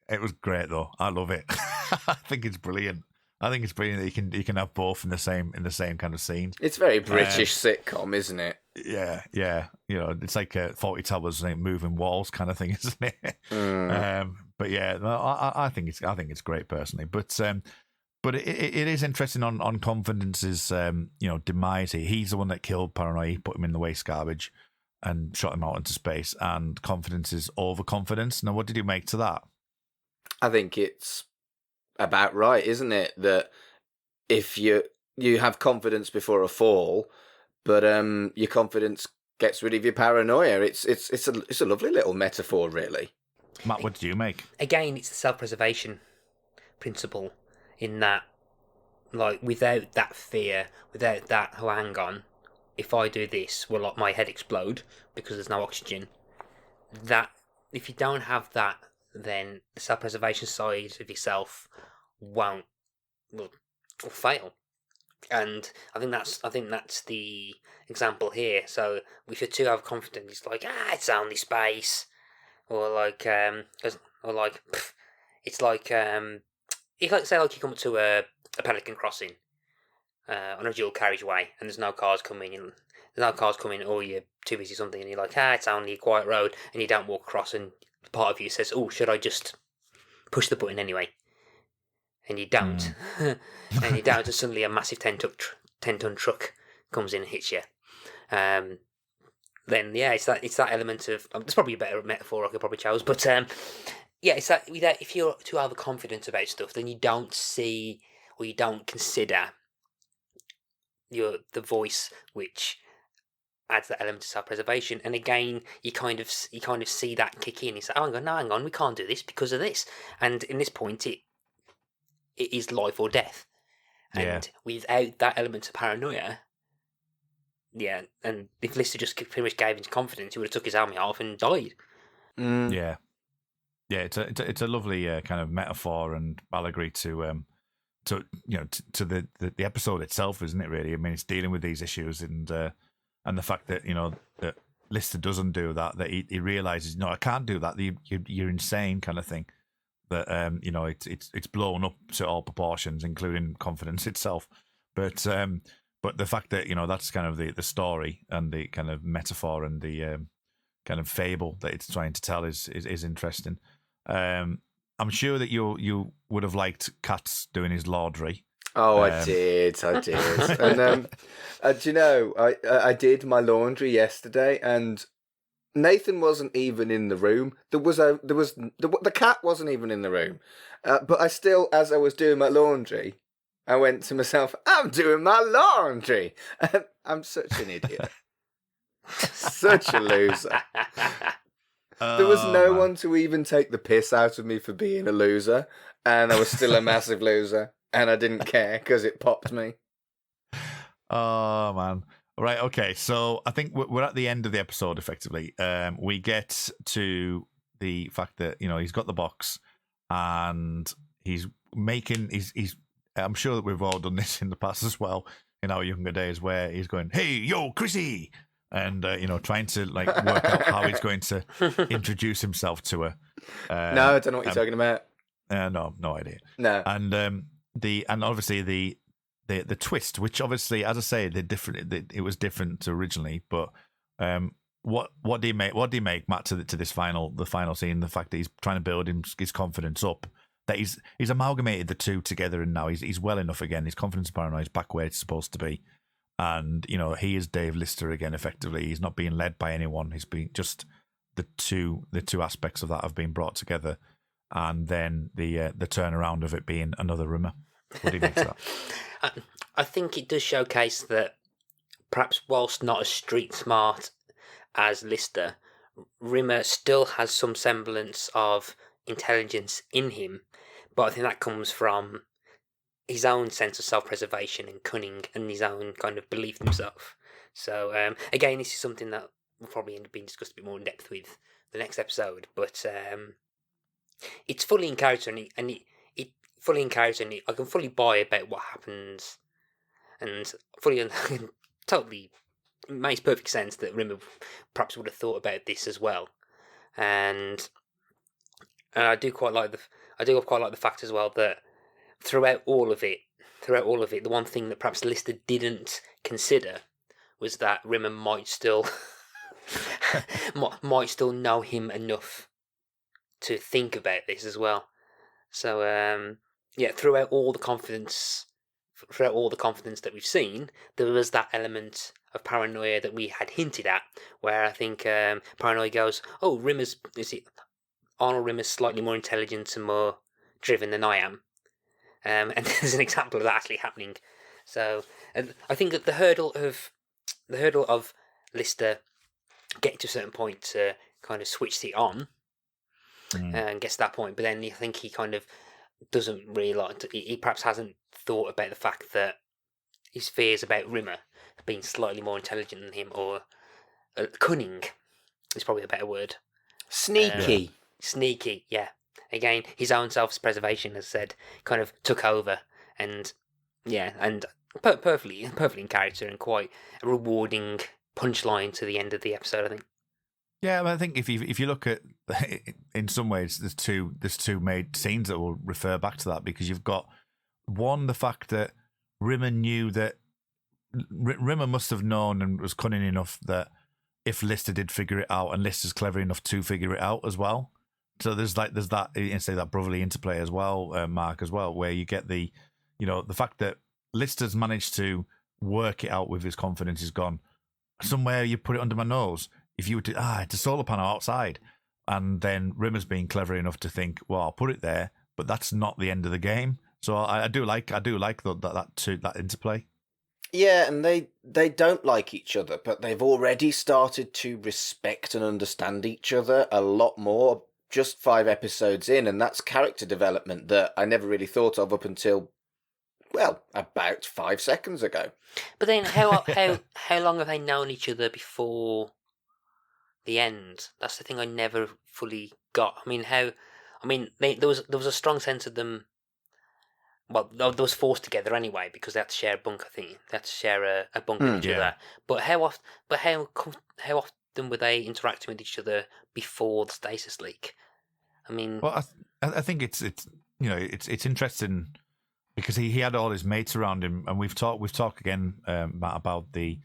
It was great though. I love it. I think it's brilliant. I think it's brilliant that you can have both in the same kind of scene. It's very British sitcom, isn't it? Yeah. It's like 40 Towers moving walls kind of thing, isn't it? But yeah, I think it's great personally. But it is interesting on Confidence's demise here. He's the one that killed Paranoia. He put him in the waste garbage and shot him out into space. And Confidence's overconfidence. Now, what did you make to that? I think it's about right, isn't it? That if you have confidence before a fall, but your confidence gets rid of your paranoia. It's a lovely little metaphor, really. Matt, what do you make? Again, it's the self-preservation principle in that, like, without that fear, without that, oh, hang on, if I do this, will my head explode because there's no oxygen? That, if you don't have that, then the self-preservation side of yourself will fail. And I think that's the example here. So if you're too overconfident, it's like, it's only space, or like it's like you say, like, you come to a pelican crossing on a dual carriageway, and there's no cars coming, or you're too busy something, and you're like, it's only a quiet road, and you don't walk across, and part of you says, should I just push the button anyway. And you don't. And you don't, and suddenly a massive 10-ton truck comes in and hits you. Then, yeah, it's that element of... there's probably a better metaphor I could probably chose, but yeah, it's that if you're too overconfident about stuff, then you don't see or you don't consider the voice which adds that element of self-preservation. And again, you kind of see that kick in. You say, oh, hang on, we can't do this because of this. And in this point, it is life or death. And without that element of paranoia, yeah, and if Lister just pretty much gave him confidence, he would have took his helmet off and died. Yeah, it's a lovely kind of metaphor and allegory to the episode itself, isn't it? Really, I mean, it's dealing with these issues and the fact that that Lister doesn't do that he realizes, no, I can't do that. You're insane, kind of thing. That it's blown up to all proportions, including confidence itself. But the fact that that's kind of the story and the kind of metaphor and the kind of fable that it's trying to tell is interesting. I'm sure that you would have liked Katz doing his laundry. Oh, I did. And do you know, I did my laundry yesterday, and Nathan wasn't even in the room. The cat wasn't even in the room. But I still, as I was doing my laundry, I went to myself, I'm doing my laundry. I'm such an idiot. Such a loser. There was no one to even take the piss out of me for being a loser, and I was still a massive loser, and I didn't care because it popped me. Oh, man. Right, okay, so I think we're at the end of the episode, effectively. We get to the fact that, he's got the box, and he's I'm sure that we've all done this in the past as well, in our younger days, where he's going, hey, yo, Chrissy! And, trying to, work out how he's going to introduce himself to her. No, I don't know what you're talking about. No idea. No. And obviously the twist, which obviously, as I say, it was different originally, but what do you make, Matt, to the final scene? The fact that he's trying to build his confidence up, that he's amalgamated the two together, and now he's well enough again. His confidence and paranoia is back where it's supposed to be, and he is Dave Lister again. Effectively, he's not being led by anyone. He's being just the two aspects of that have been brought together, and then the turnaround of it being another Rimmer. What do you make of that? I think it does showcase that perhaps whilst not as street smart as Lister, Rimmer still has some semblance of intelligence in him, but I think that comes from his own sense of self-preservation and cunning and his own kind of belief in himself. So again, this is something that will probably end up being discussed a bit more in depth with the next episode, but it's fully in character, and it fully in character, and I can fully buy about what happens, and fully totally it makes perfect sense that Rimmer perhaps would have thought about this as well, and I do quite like the fact as well that throughout all of it, the one thing that perhaps Lister didn't consider was that Rimmer might still know him enough to think about this as well. So throughout all the confidence that we've seen, there was that element of paranoia that we had hinted at, where I think paranoia goes, oh, Arnold Rimmer's slightly more intelligent and more driven than I am, and there's an example of that actually happening. So I think that the hurdle of Lister getting to a certain point to kind of switch it on and gets to that point, but then I think he kind of doesn't realise, he perhaps hasn't thought about the fact that his fears about Rimmer being slightly more intelligent than him, or cunning is probably a better word. Sneaky, yeah. Again, his own self-preservation, as I said, kind of took over, and perfectly in character, and quite a rewarding punchline to the end of the episode, I think. Yeah, I think if you look at, in some ways, there's two made scenes that will refer back to that, because you've got one, the fact that Rimmer knew that Rimmer must have known and was cunning enough that if Lister did figure it out, and Lister's clever enough to figure it out as well, So there's that say that brotherly interplay as well, Mark, as well, where you get the fact that Lister's managed to work it out with his confidence is gone. Somewhere you put it under my nose. If you were to it's a solar panel outside, and then Rimmer's being clever enough to think, well, I'll put it there, but that's not the end of the game. So I do like that interplay. Yeah, and they don't like each other, but they've already started to respect and understand each other a lot more. Just 5 episodes in, and that's character development that I never really thought of up until, well, about 5 seconds ago. But then, how long have they known each other before the end? That's the thing I never fully got. There was a strong sense of them. Well, they was forced together anyway because they had to share a bunk. I think they had to share a bunk with each other. But how often were they interacting with each other before the stasis leak? Well, I think it's interesting because he had all his mates around him, and we've talked again, Matt, about the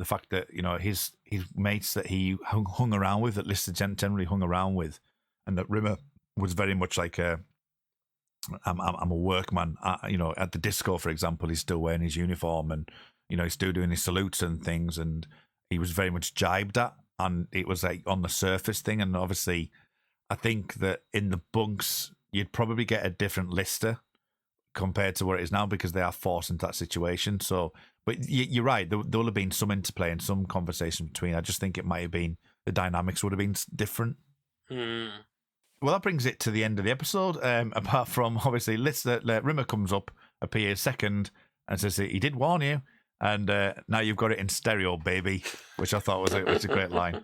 fact that his mates that he hung around with, that Lister generally hung around with, and that Rimmer was very much like I'm a workman. At the disco, for example, he's still wearing his uniform, and he's still doing his salutes and things, and he was very much jibed at, and it was like on the surface thing, and obviously, I think that in the bunks you'd probably get a different Lister compared to what it is now because they are forced into that situation. So, but you're right. There will have been some interplay and some conversation between. I just think it might have been the dynamics would have been different. Mm. Well, that brings it to the end of the episode. Apart from obviously Lister, Rimmer comes up, appears second, and says he did warn you, and now you've got it in stereo, baby, which I thought was a great line.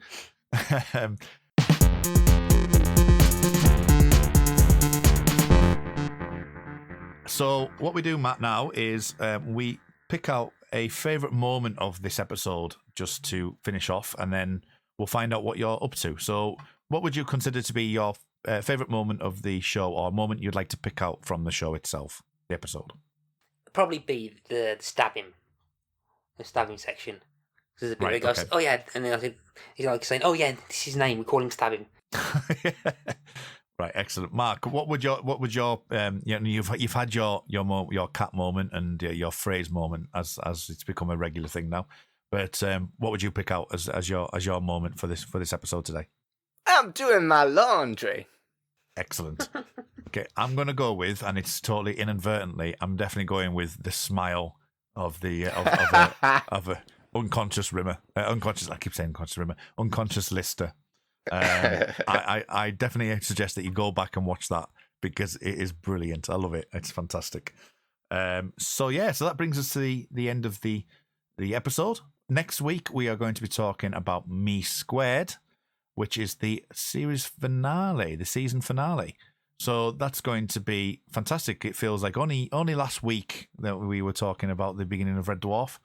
So what we do, Matt, now is we pick out a favourite moment of this episode just to finish off, and then we'll find out what you're up to. So what would you consider to be your favourite moment of the show, or a moment you'd like to pick out from the show itself, the episode? Probably be the stabbing section. There's a bit where he goes, okay. "Oh yeah," and then I think he's like saying, "Oh yeah, this is his name. We call him Stabbing." Right, excellent, Mark. What would your you've had your cat moment and your phrase moment as it's become a regular thing now. But what would you pick out as your moment for this episode today? I'm doing my laundry. Excellent. Okay, I'm going to go with, and it's totally inadvertently, I'm definitely going with the smile of the of a unconscious Rimmer, unconscious. I keep saying unconscious Rimmer, unconscious Lister. I definitely suggest that you go back and watch that because it is brilliant. I love it. It's fantastic. So that brings us to the end of the episode. Next week we are going to be talking about Me Squared, which is the series finale, the season finale. So that's going to be fantastic. It feels like only last week that we were talking about the beginning of Red Dwarf.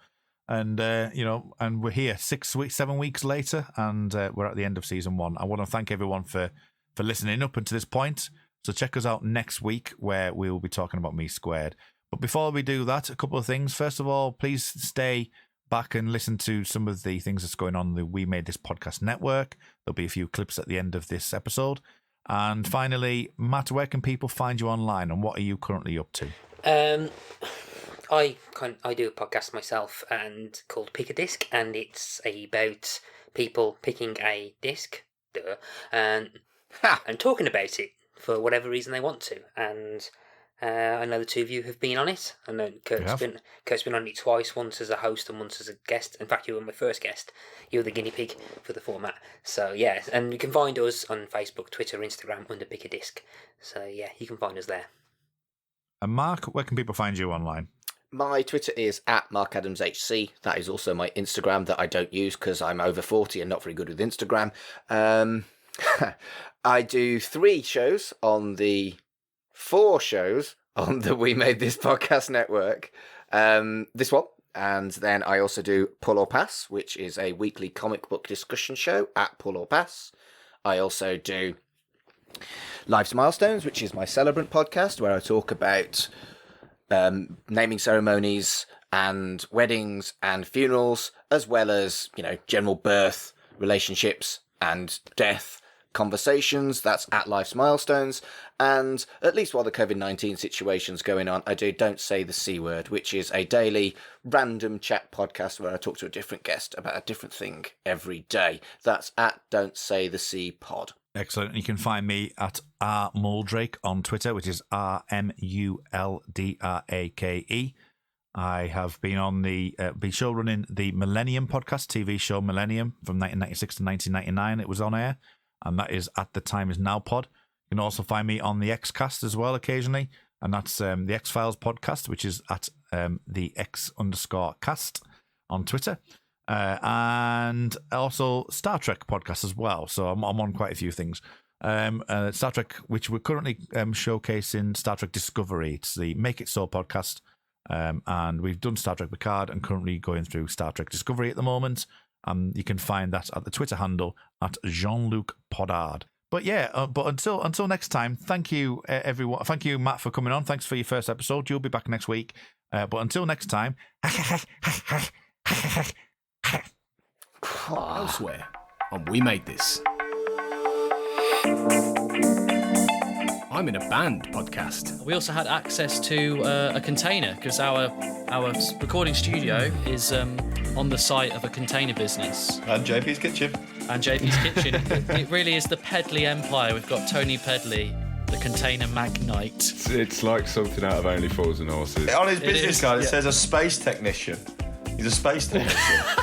And, and we're here 7 weeks later, and we're at the end of season 1. I want to thank everyone for listening up until this point. So check us out next week where we will be talking about Me Squared. But before we do that, a couple of things. First of all, please stay back and listen to some of the things that's going on in the We Made This Podcast network. There'll be a few clips at the end of this episode. And finally, Matt, where can people find you online, and what are you currently up to? I do a podcast myself and called Pick a Disc, and it's about people picking a disc and talking about it for whatever reason they want to. And I know the two of you have been on it. I know Kurt's been on it twice, once as a host and once as a guest. In fact, you were my first guest. You were the guinea pig for the format. So yeah, and you can find us on Facebook, Twitter, Instagram under Pick a Disc. So yeah, you can find us there. And Mark, where can people find you online? My Twitter is @MarkAdamsHC. That is also my Instagram that I don't use because I'm over 40 and not very good with Instagram. I do 4 shows on the We Made This Podcast network. This one. And then I also do Pull or Pass, which is a weekly comic book discussion show at Pull or Pass. I also do Life's Milestones, which is my Celebrant podcast, where I talk about naming ceremonies and weddings and funerals, as well as, general birth, relationships and death, conversations, that's at Life's Milestones, and at least while the COVID-19 situation's going on, I do Don't Say the C Word, which is a daily random chat podcast where I talk to a different guest about a different thing every day. That's at Don't Say the C Pod. Excellent. You can find me at rmuldrake on Twitter, which is RMULDRAKE. I have been on the show running the Millennium podcast, TV show Millennium from 1996 to 1999. It was on air, and that is at the Time Is Now pod. You can also find me on the Xcast as well occasionally, and that's the X-Files podcast, which is at the X_cast on Twitter. And also Star Trek podcast as well. So I'm on quite a few things. Star Trek, which we're currently showcasing Star Trek Discovery. It's the Make It So podcast. And we've done Star Trek Picard and currently going through Star Trek Discovery at the moment. You can find that at the Twitter handle at Jean-Luc Podard. But yeah, but until next time, thank you everyone. Thank you, Matt, for coming on. Thanks for your first episode. You'll be back next week. But until next time, Elsewhere on We Made This. I'm in a band podcast. We also had access to a container because our recording studio is on the site of a container business. And JP's Kitchen. It really is the Pedley empire. We've got Tony Pedley, the container magnate. It's like something out of Only Fools and Horses. On his business card, it says a space technician. He's a space technician.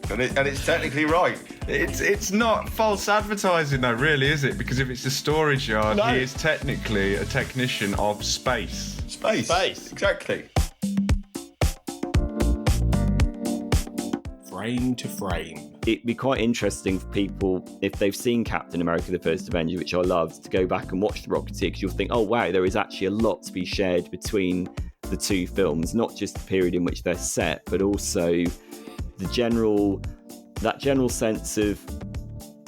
and it's technically right. It's not false advertising though, really, is it? Because if it's a storage yard, he is technically a technician of space. Space. Exactly. Frame to frame. It'd be quite interesting for people, if they've seen Captain America the First Avenger, which I loved, to go back and watch The Rocketeer, because you'll think, oh wow, there is actually a lot to be shared between the two films, not just the period in which they're set, but also that general sense of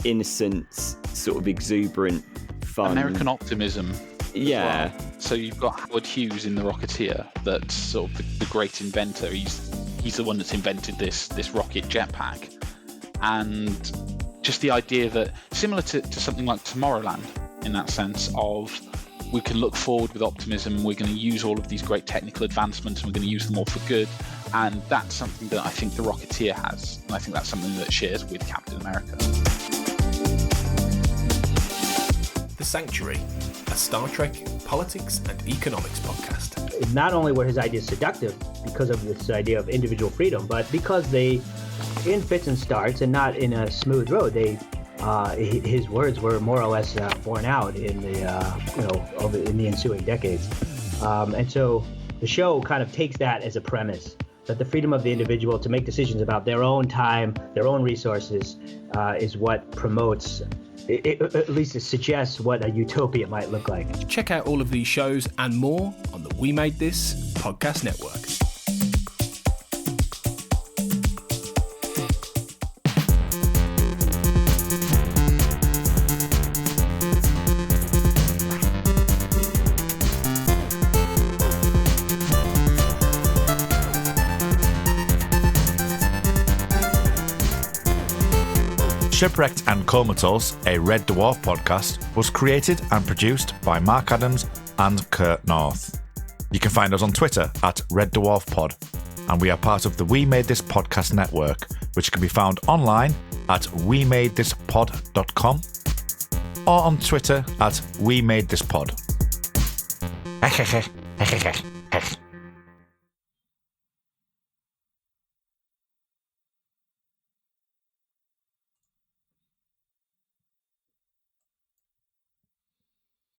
innocence, sort of exuberant fun. American optimism. Yeah. Well. So you've got Howard Hughes in The Rocketeer, that's sort of the great inventor. He's the one that's invented this rocket jetpack. And just the idea that, similar to something like Tomorrowland, in that sense of, we can look forward with optimism, we're going to use all of these great technical advancements, and we're going to use them all for good. And that's something that I think The Rocketeer has. And I think that's something that it shares with Captain America. The Sanctuary, a Star Trek, politics and economics podcast. Not only were his ideas seductive because of this idea of individual freedom, but because they, in fits and starts and not in a smooth road, his words were more or less borne out in the ensuing decades. And so the show kind of takes that as a premise, that the freedom of the individual to make decisions about their own time, their own resources, is what promotes, at least it suggests what a utopia might look like. Check out all of these shows and more on the We Made This podcast network. Shipwrecked and Comatose, a Red Dwarf podcast, was created and produced by Mark Adams and Kurt North. You can find us on Twitter at Red Dwarf Pod, and we are part of the We Made This podcast network, which can be found online at wemadethispod.com or on Twitter at wemadethispod.